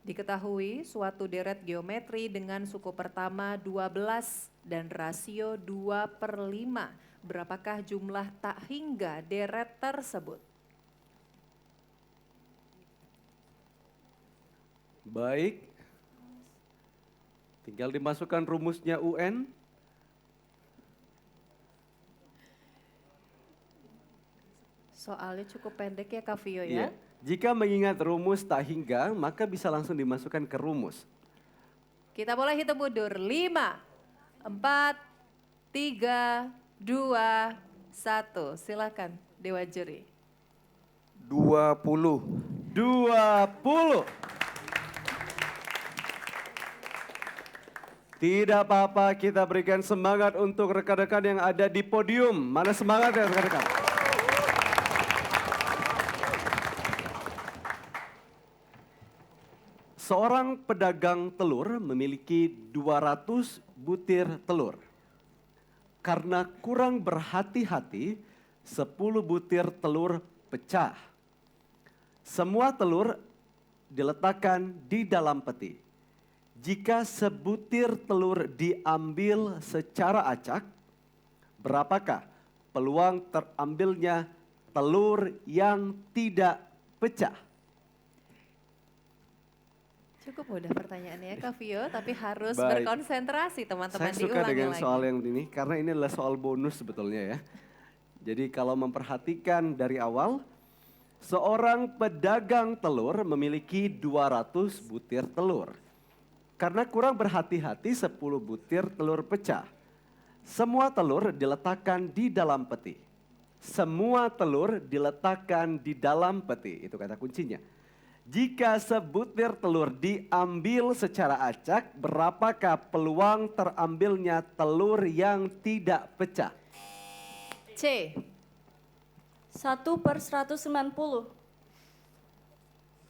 Diketahui suatu deret geometri dengan suku pertama 12 dan rasio 2/5. Berapakah jumlah tak hingga deret tersebut? Baik. Tinggal dimasukkan rumusnya UN. Soalnya cukup pendek ya Kak Vio Iya. ya. Jika mengingat rumus tak hingga, maka bisa langsung dimasukkan ke rumus. Kita mulai hitung mundur. 5, 4, 3, 2, 1. Silakan Dewa Juri. 20. 20. Tidak apa-apa, kita berikan semangat untuk rekan-rekan yang ada di podium. Mana semangat ya rekan-rekan? Seorang pedagang telur memiliki 200 butir telur. Karena kurang berhati-hati, 10 butir telur pecah. Semua telur diletakkan di dalam peti. Jika sebutir telur diambil secara acak, berapakah peluang terambilnya telur yang tidak pecah? Cukup mudah pertanyaannya Kak Vio, tapi harus Baik. berkonsentrasi teman-teman. Saya suka diulangi dengan lagi. soal yang ini karena ini adalah soal bonus sebetulnya ya. Jadi kalau memperhatikan dari awal, seorang pedagang telur memiliki 200 butir telur. Karena kurang berhati-hati 10 butir telur pecah. Semua telur diletakkan di dalam peti. Semua telur diletakkan di dalam peti, itu kata kuncinya. Jika sebutir telur diambil secara acak, berapakah peluang terambilnya telur yang tidak pecah? C. 1/190.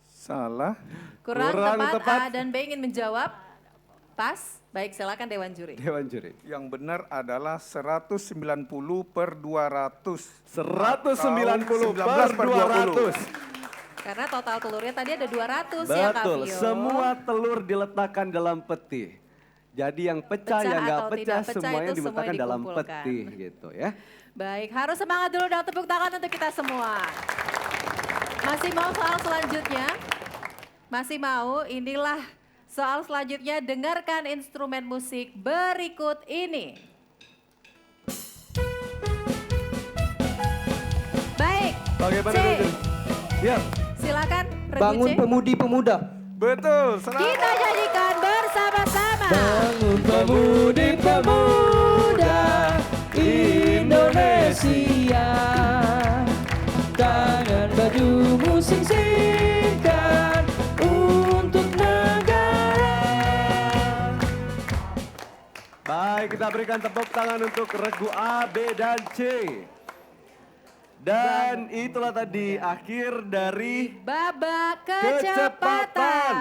Salah. Kurang tepat, tepat. A dan B ingin menjawab. Pas, baik silakan Dewan Juri. Dewan Juri. Yang benar adalah 190/200. 190 Tahun per 200. Karena total telurnya tadi ada 200 ya Kak Betul, Vio. semua telur diletakkan dalam peti. Jadi yang pecah, Pecah yang nggak atau pecah, tidak pecah semuanya itu diletakkan semuanya dalam dikumpulkan. peti gitu ya. Baik, harus semangat dulu dong, tepuk tangan untuk kita semua. Masih mau soal selanjutnya? Masih mau? Inilah soal selanjutnya, dengarkan instrumen musik berikut ini. Baik, Bagaimana C. Regen? Ya, Silakan Regu Bangun C. pemudi-pemuda. Betul, selamat. Kita nyanyikan bersama-sama. Bangun pemudi-pemuda Indonesia. Tangan bajumu sing-singkan untuk negara. baik kita berikan tepuk tangan untuk regu A, B, dan C. Dan itulah tadi akhir dari Babak Kecepatan. kecepatan.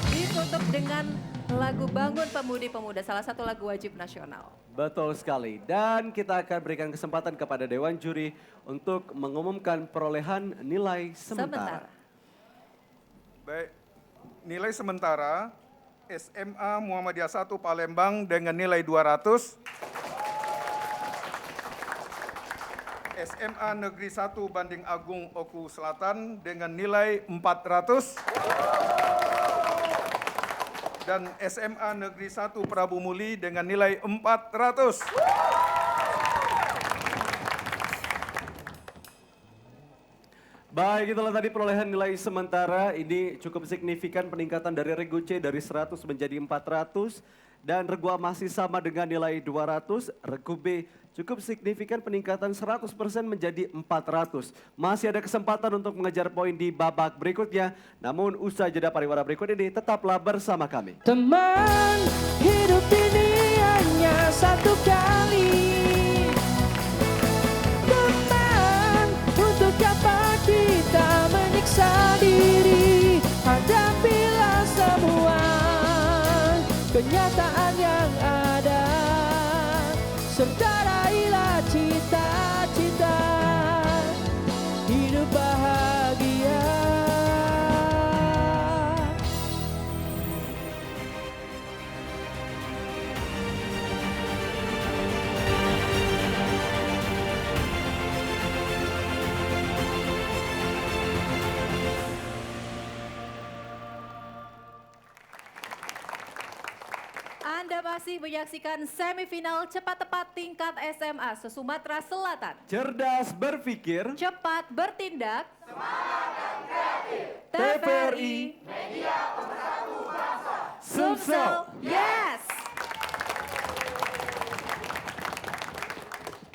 Ditutup dengan lagu Bangun Pemudi-Pemuda, salah satu lagu wajib nasional. Betul sekali. Dan kita akan berikan kesempatan kepada Dewan Juri untuk mengumumkan perolehan nilai sementara. Baik, nilai sementara SMA Muhammadiyah 1 Palembang dengan nilai 200. SMA Negeri 1 Banding Agung Oku Selatan dengan nilai 400. Dan SMA Negeri 1 Prabu Muli dengan nilai 400. Baik, itulah tadi perolehan nilai sementara. Ini cukup signifikan peningkatan dari regu C dari 100 menjadi 400. Dan regu A masih sama dengan nilai 200. Regu B cukup signifikan peningkatan 100% menjadi 400. Masih ada kesempatan untuk mengejar poin di babak berikutnya. Namun usai jeda pariwara berikut ini tetaplah bersama kami. Teman, hidup ini hanya satu kali. Teman, untuk apa kita menyiksa diri? Hadapilah semua kenyataan yang ada, serta raihlah cita-cita hidup bahagia. Anda masih menyaksikan semifinal cepat tepat tingkat SMA se-Sumatera Selatan. Cerdas berpikir, Cepat bertindak. Semangat dan kreatif. TVRI. Media pemersatu bangsa. Sumsel. Yes.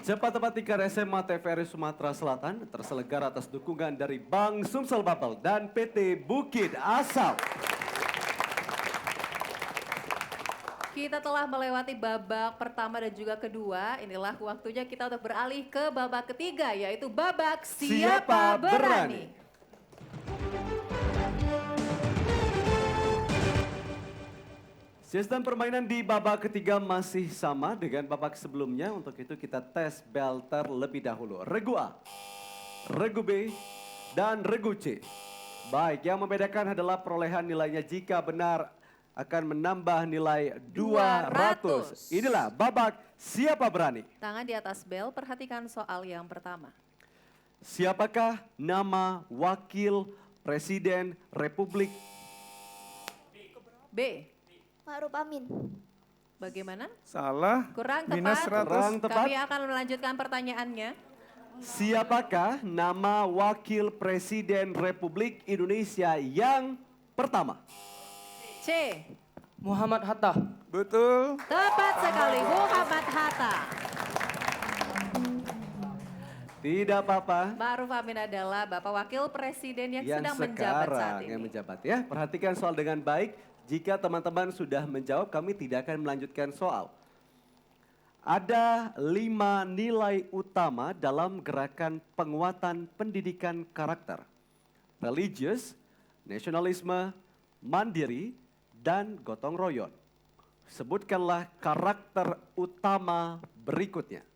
cepat tepat tingkat SMA TVRI Sumatera Selatan terselenggara atas dukungan dari Bank Sumsel Bubble dan PT Bukit Asam. Kita telah melewati babak pertama dan juga kedua. Inilah waktunya kita untuk beralih ke babak ketiga, yaitu babak Siapa Berani. Sistem permainan di babak ketiga masih sama dengan babak sebelumnya. Untuk itu kita tes bel terlebih dahulu. Regu A, Regu B, dan Regu C. Baik, yang membedakan adalah perolehan nilainya jika benar akan menambah nilai 200. Inilah babak siapa berani. Tangan di atas bel, perhatikan soal yang pertama. Siapakah nama Wakil Presiden Republik? B. Ma'ruf Amin. Bagaimana? Salah. Kurang Minus tepat. 100. Kurang tepat. Kami akan melanjutkan pertanyaannya. Siapakah nama Wakil Presiden Republik Indonesia yang pertama? C. Muhammad Hatta. Betul. Tepat sekali, Muhammad Hatta. Tidak apa-apa. Ma'ruf Amin adalah Bapak Wakil Presiden yang sedang menjabat sekarang saat ini. yang menjabat ya. Perhatikan soal dengan baik. Jika teman-teman sudah menjawab, kami tidak akan melanjutkan soal. Ada 5 nilai utama dalam gerakan penguatan pendidikan karakter. Religius, nasionalisme, mandiri, dan gotong royong. Sebutkanlah karakter utama berikutnya.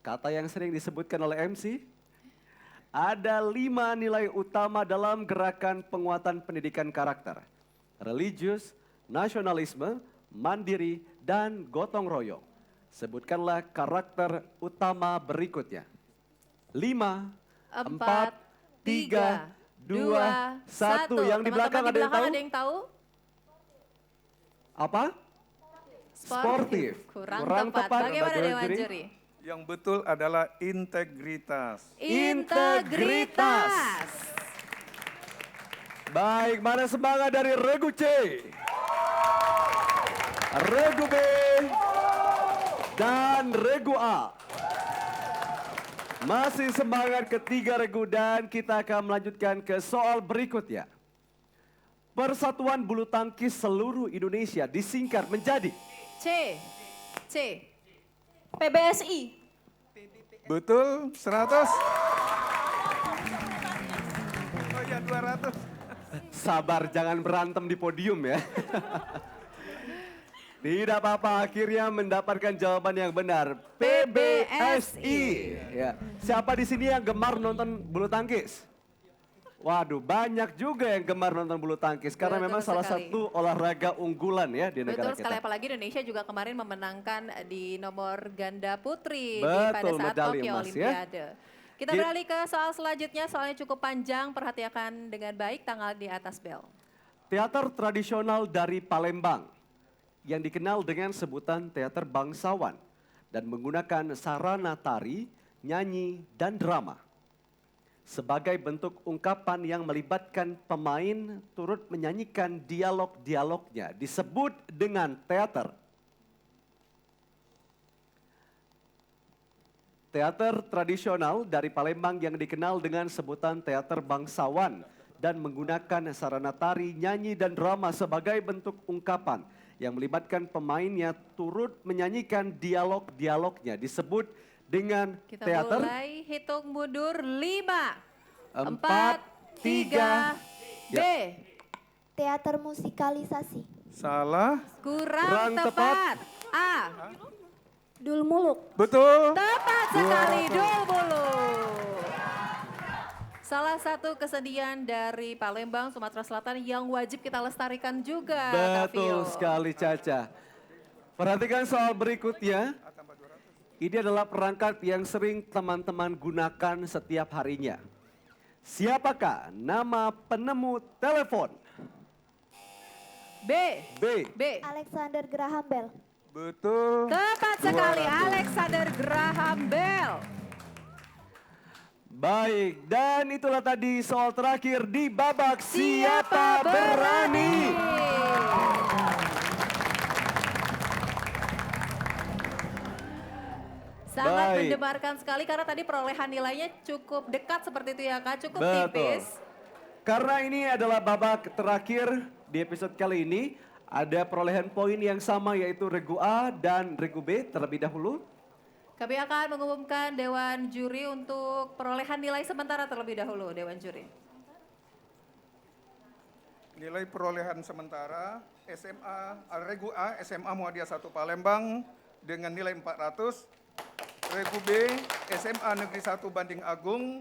Kata yang sering disebutkan oleh MC, ada 5 nilai utama dalam gerakan penguatan pendidikan karakter. Religius, nasionalisme, mandiri, dan gotong royong. Sebutkanlah karakter utama berikutnya. 5, 4, 3, 2, 1. Yang di belakang ada yang tahu? Apa? Sportif. Kurang tepat. Bagaimana Dewan Juri? Yang betul adalah integritas. Integritas. Baik, mana semangat dari Regu C? Regu B dan Regu A. Masih semangat ketiga Regu dan kita akan melanjutkan ke soal berikutnya. Persatuan Bulu Tangkis seluruh Indonesia disingkat menjadi C. PBSI. Betul, 100. Oh ya, 200. Sabar, jangan berantem di podium ya. Tidak apa-apa, akhirnya mendapatkan jawaban yang benar. PBSI. Ya. Siapa di sini yang gemar nonton bulu tangkis? Waduh, banyak juga yang gemar nonton bulu tangkis karena Betul memang salah sekali. satu olahraga unggulan ya di negara Betul sekali, kita. apalagi Indonesia juga kemarin memenangkan di nomor ganda putri pada Betul, saat medali Tokyo emas, ya. Olimpiade. Kita beralih ke soal selanjutnya, soalnya cukup panjang, perhatikan dengan baik, tanggal di atas bel. Teater tradisional dari Palembang yang dikenal dengan sebutan teater bangsawan dan menggunakan sarana tari, nyanyi, dan drama. Sebagai bentuk ungkapan yang melibatkan pemain turut menyanyikan dialog-dialognya disebut dengan teater. Teater tradisional dari Palembang yang dikenal dengan sebutan teater bangsawan dan menggunakan sarana tari, nyanyi, dan drama sebagai bentuk ungkapan yang melibatkan pemainnya turut menyanyikan dialog-dialognya disebut dengan Kita teater. mulai hitung mundur 5, 4, 3, B. Teater musikalisasi. Salah. Kurang tepat. A. Dul Muluk. Betul. Tepat sekali, Dul Muluk. Salah satu kesenian dari Palembang, Sumatera Selatan yang wajib kita lestarikan juga, Kak Betul Vio. sekali Caca. Perhatikan soal berikutnya. Ini adalah perangkat yang sering teman-teman gunakan setiap harinya. Siapakah nama penemu telepon? B. Alexander Graham Bell. Betul. Tepat sekali, Alexander Graham Bell. Baik, dan itulah tadi soal terakhir di babak Siapa Berani. Sangat Baik. mendebarkan sekali karena tadi perolehan nilainya cukup dekat seperti itu ya Kak, cukup Betul. tipis. Karena ini adalah babak terakhir di episode kali ini, ada perolehan poin yang sama yaitu Regu A dan Regu B terlebih dahulu. Kami akan mengumumkan Dewan Juri untuk perolehan nilai sementara terlebih dahulu, Dewan Juri. Nilai perolehan sementara SMA Regu A SMA Muhammadiyah 1 Palembang dengan nilai 400. Regu B SMA Negeri 1 Banding Agung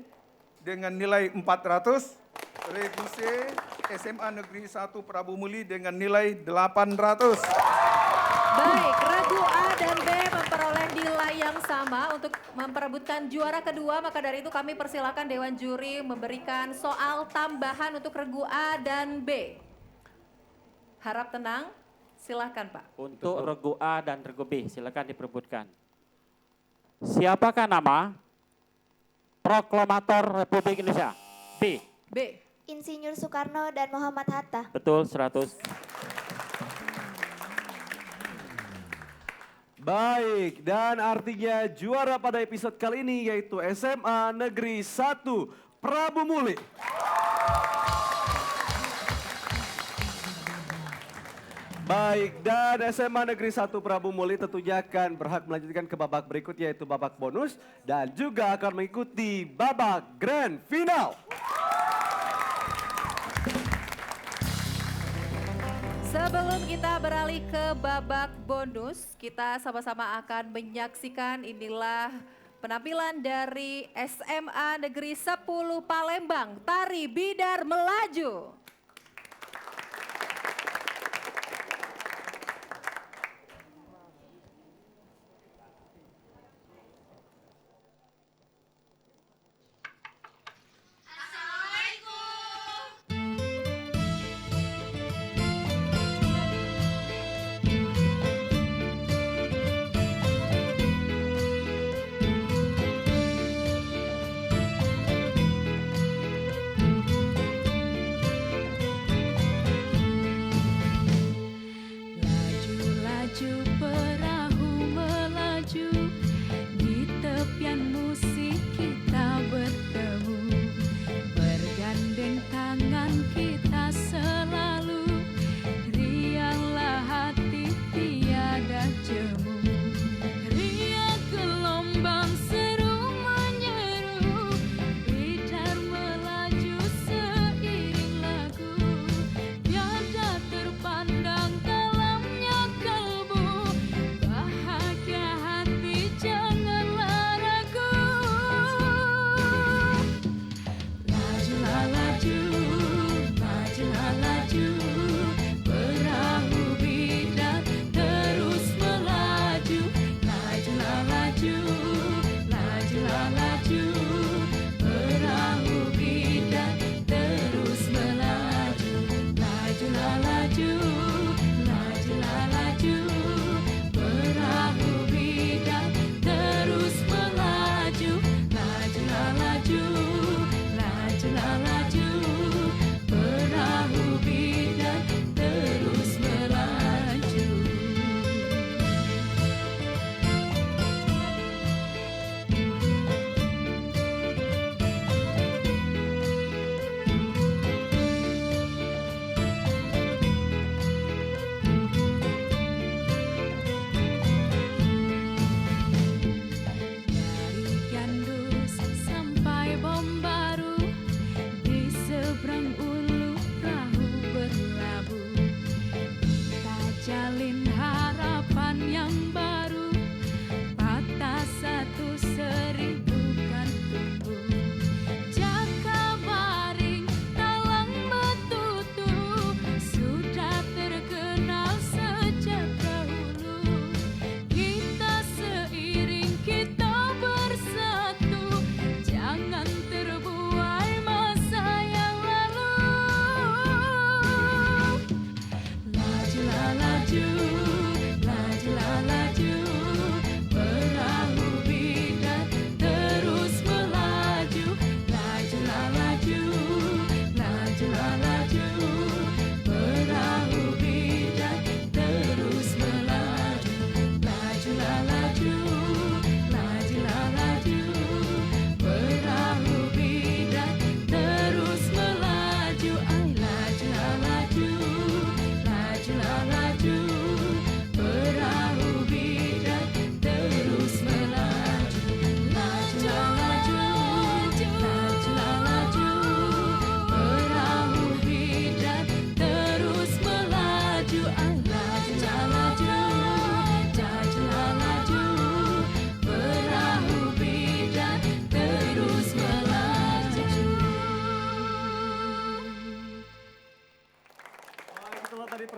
dengan nilai 400. Regu C, SMA Negeri 1 Prabu Muli dengan nilai 800. Baik, regu A dan B memperoleh nilai yang sama untuk memperebutkan juara kedua. Maka dari itu kami persilakan Dewan Juri memberikan soal tambahan untuk regu A dan B. Harap tenang, silahkan Pak. Untuk regu A dan regu B, silakan diperebutkan. Siapakah nama Proklamator Republik Indonesia? B. B. Insinyur Soekarno dan Muhammad Hatta. Betul, 100. Baik, dan artinya juara pada episode kali ini yaitu SMA Negeri 1 Prabu Muli. Baik, dan SMA Negeri 1 Prabu Muli tentunya akan berhak melanjutkan ke babak berikutnya yaitu babak bonus dan juga akan mengikuti babak grand final. Sebelum kita beralih ke babak bonus, kita sama-sama akan menyaksikan inilah penampilan dari SMA Negeri 10 Palembang, Tari Bidar Melaju.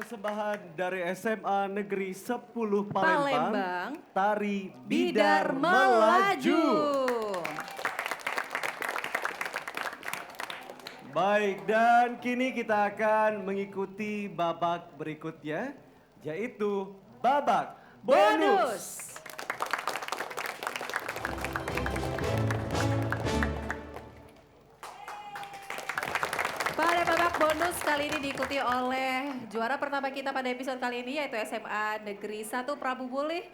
persembahan dari SMA Negeri 10 Palembang, Palembang, Tari Bidar Melaju. Baik, dan kini kita akan mengikuti babak berikutnya, yaitu babak bonus. Pada babak bonus kali ini diikuti oleh juara pertama kita pada episode kali ini yaitu SMA Negeri 1 Prabu Bulih.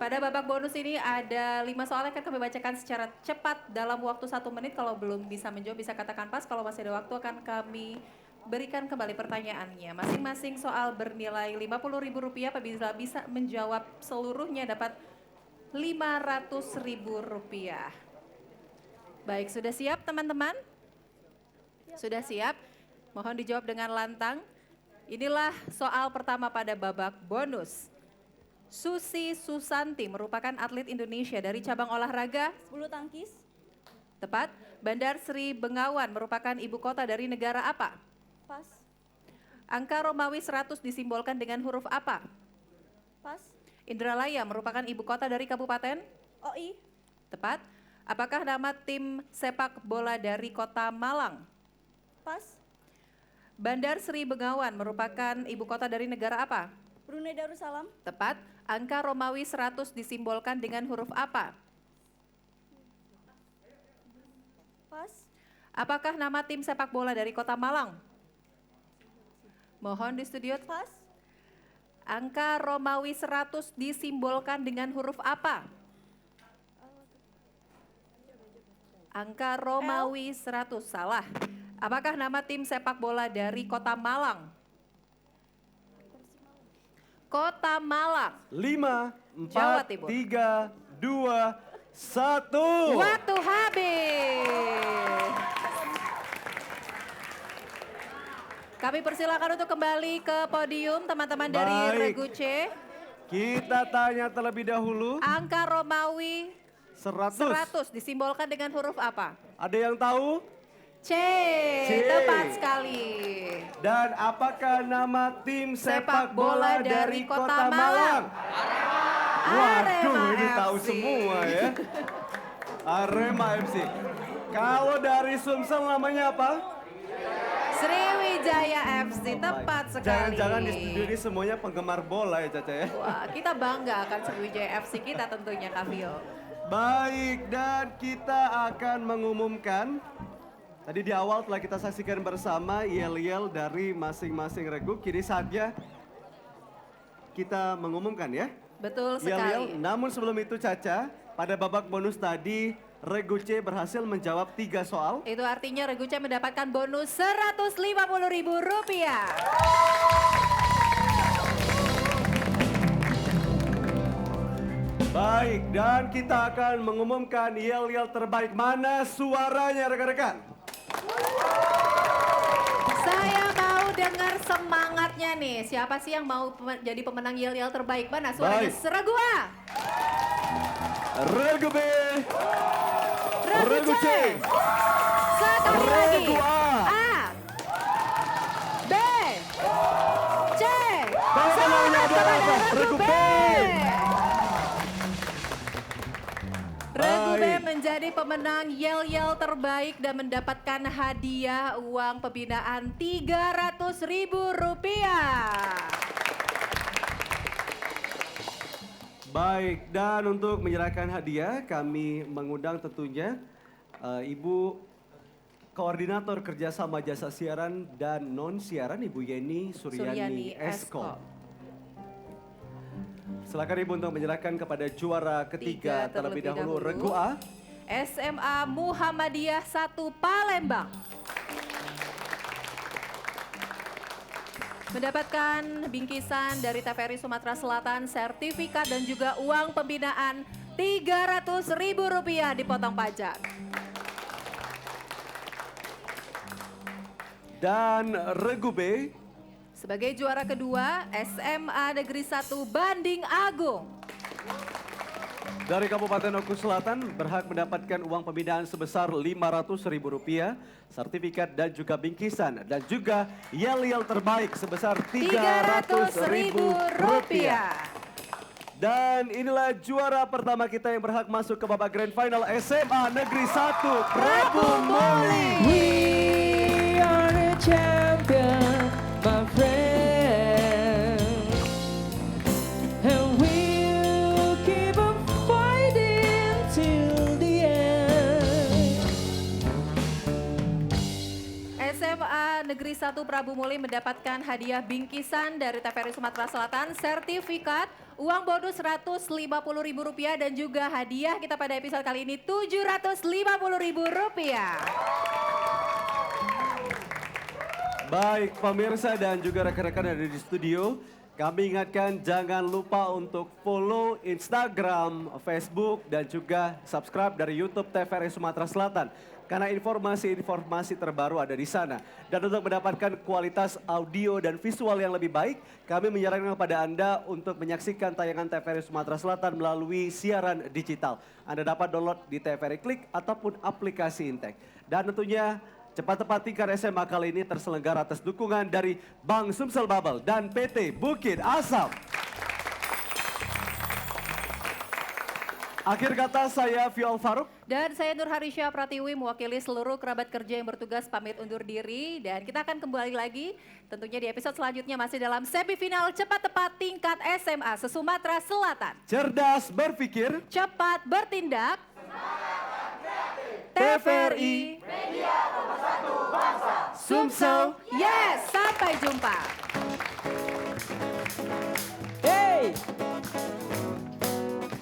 Pada babak bonus ini ada 5 soal yang akan kami bacakan secara cepat dalam waktu 1 menit. Kalau belum bisa menjawab bisa katakan pas, kalau masih ada waktu akan kami berikan kembali pertanyaannya. Masing-masing soal bernilai Rp50.000, apabila bisa menjawab seluruhnya dapat Rp500.000. Baik, sudah siap teman-teman? Sudah siap? Mohon dijawab dengan lantang. Inilah soal pertama pada babak bonus. Susi Susanti merupakan atlet Indonesia dari cabang olahraga bulu tangkis. Tepat. Bandar Sri Bengawan merupakan ibu kota dari negara apa? Pas. Angka Romawi 100 disimbolkan dengan huruf apa? Pas. Indralaya merupakan ibu kota dari kabupaten? OI. Tepat. Apakah nama tim sepak bola dari kota Malang? Pas. Bandar Sri Bengawan merupakan ibu kota dari negara apa? Brunei Darussalam. Tepat. Angka Romawi 100 disimbolkan dengan huruf apa? Pas. Apakah nama tim sepak bola dari kota Malang? Mohon di studio. Pas. Angka Romawi 100 disimbolkan dengan huruf apa? Angka Romawi 100, salah. Apakah nama tim sepak bola dari kota Malang? Kota Malang. 5, Jawa 4, Timur. 3, 2, 1. Waktu habis. Kami persilakan untuk kembali ke podium teman-teman dari Baik. Regu C. Kita tanya terlebih dahulu. Angka Romawi 100. disimbolkan dengan huruf apa? Ada yang tahu? C. Tepat sekali. Dan apakah nama tim sepak bola dari kota Malang? Waduh, ini tahu FC. semua ya. Arema FC. Kalau dari Sumsel namanya apa? Sriwijaya FC, tepat sekali. Jangan-jangan di studio ini semuanya penggemar bola ya Caca ya. Wah, kita bangga akan Sriwijaya FC kita tentunya Kak Vio. Baik, dan kita akan mengumumkan. Tadi di awal telah kita saksikan bersama yel-yel dari masing-masing regu. Kini saatnya kita mengumumkan ya. Betul Yel-yel, sekali. namun sebelum itu Caca, pada babak bonus tadi Regu C berhasil menjawab 3 soal. Itu artinya Regu C mendapatkan bonus Rp150.000. Baik, dan kita akan mengumumkan yel-yel terbaik. Mana suaranya rekan-rekan? Saya mau dengar semangatnya nih. Siapa sih yang mau jadi pemenang yel-yel terbaik? Mana suaranya? Baik. Regu A. Regu B. Regu C. Sekali lagi. Regu A. B. C. Pemenangnya adalah kepada Regu B. Regu B Baik. menjadi pemenang yel-yel terbaik dan mendapatkan hadiah uang pembinaan Rp300.000. Baik, dan untuk menyerahkan hadiah kami mengundang tentunya Ibu Koordinator Kerjasama Jasa Siaran dan Non-Siaran Ibu Yeni Suryani Esko. Silakan Ibu untuk menyerahkan kepada juara ketiga terlebih dahulu Regu A. SMA Muhammadiyah 1 Palembang. Mendapatkan bingkisan dari TVRI Sumatera Selatan, sertifikat dan juga uang pembinaan Rp300.000 dipotong pajak. Dan Regu B. Sebagai juara kedua, SMA Negeri 1 Banding Agung. Dari Kabupaten Oku Selatan berhak mendapatkan uang pembinaan sebesar Rp500.000, sertifikat dan juga bingkisan, dan juga yel-yel terbaik sebesar Rp300.000. Dan inilah juara pertama kita yang berhak masuk ke babak grand final SMA Negeri 1 Prabu Muli. We are the champion, my friend, and we'll keep on fighting till the end. SMA Negeri 1 Prabu Muli mendapatkan hadiah bingkisan dari TVRI Sumatera Selatan, sertifikat, uang bonus Rp150.000 dan juga hadiah kita pada episode kali ini Rp750.000. Baik pemirsa dan juga rekan-rekan yang ada di studio, kami ingatkan jangan lupa untuk follow Instagram, Facebook, dan juga subscribe dari YouTube TVRI Sumatera Selatan. Karena informasi-informasi terbaru ada di sana. Dan untuk mendapatkan kualitas audio dan visual yang lebih baik, kami menyarankan kepada Anda untuk menyaksikan tayangan TVRI Sumatera Selatan melalui siaran digital. Anda dapat download di TVRI Klik ataupun aplikasi Intek. Dan tentunya Cepat Tepat Tingkat SMA kali ini terselenggara atas dukungan dari Bank Sumsel Bubble dan PT Bukit Asam. Akhir kata saya Fiol Faruk. Dan saya Nur Harisha Pratiwi mewakili seluruh kerabat kerja yang bertugas pamit undur diri. Dan kita akan kembali lagi tentunya di episode selanjutnya masih dalam semifinal Cepat Tepat Tingkat SMA se-Sumatera Selatan. Cerdas berpikir, cepat bertindak. TVRI Media Pemersatu Bangsa. Sumsel, yes, sampai jumpa. Hey,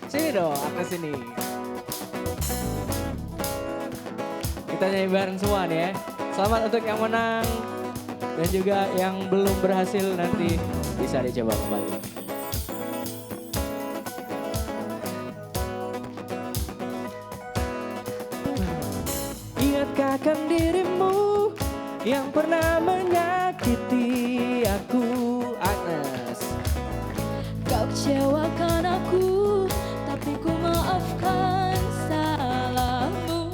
sini dong, aku sini. Kita nyanyi bareng semua nih ya. Selamat untuk yang menang dan juga yang belum berhasil nanti bisa dicoba kembali. Ingatkah akan dirimu yang pernah menyakiti aku, Agnes? Kau kecewakan aku, tapi ku maafkan salahmu.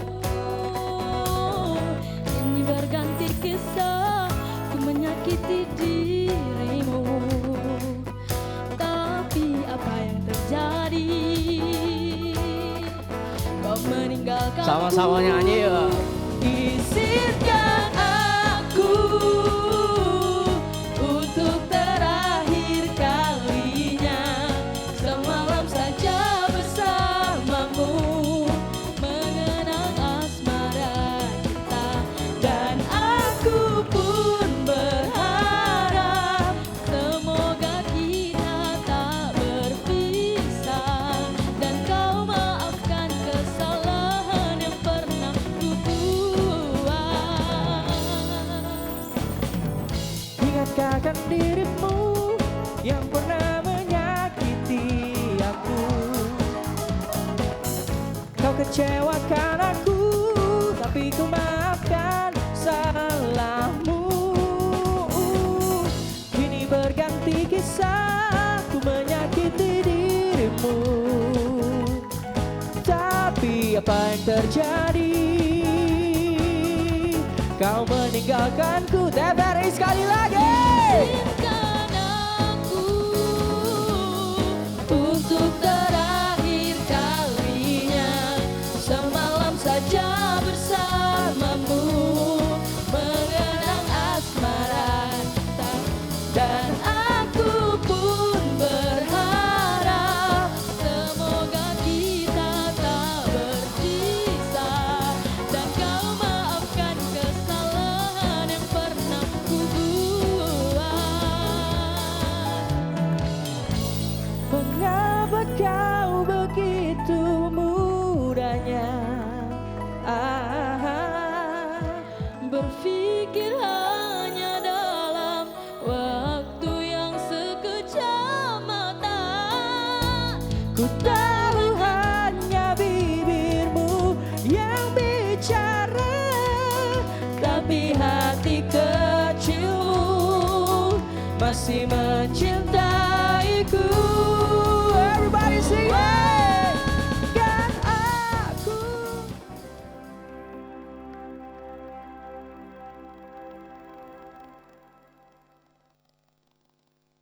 Ini berganti kisah, ku menyakiti dirimu. Tapi apa yang terjadi? Kau meninggalkan Sama-sama nyanyi ya. Izinkan aku untuk terakhir kalinya semalam saja bersamamu mengenang asmara kita, dan aku pun berharap semoga kita tak berpisah dan kau maafkan kesalahan yang pernah ku buat. Ingatkah akan dirimu yang pernah menyakiti aku? Kau kecewakan aku, tapi ku maafkan salahmu. Kini berganti kisah, ku menyakiti dirimu. Tapi apa yang terjadi? Kau meninggalkanku. TVRI sekali lagi. Izinkan aku untuk terakhir kalinya semalam saja bersamamu mengenang asmara kita, dan aku pun berharap semoga kita tak berpisah dan kau maafkan kesalahan yang pernah ku buat. Mengapa kau begitu mudahnya Berpikir hanya dalam waktu yang sekejap mata. Ku tahu hanya bibirmu yang bicara, tapi hati kecilmu masih mencintaiku. Everybody sing it!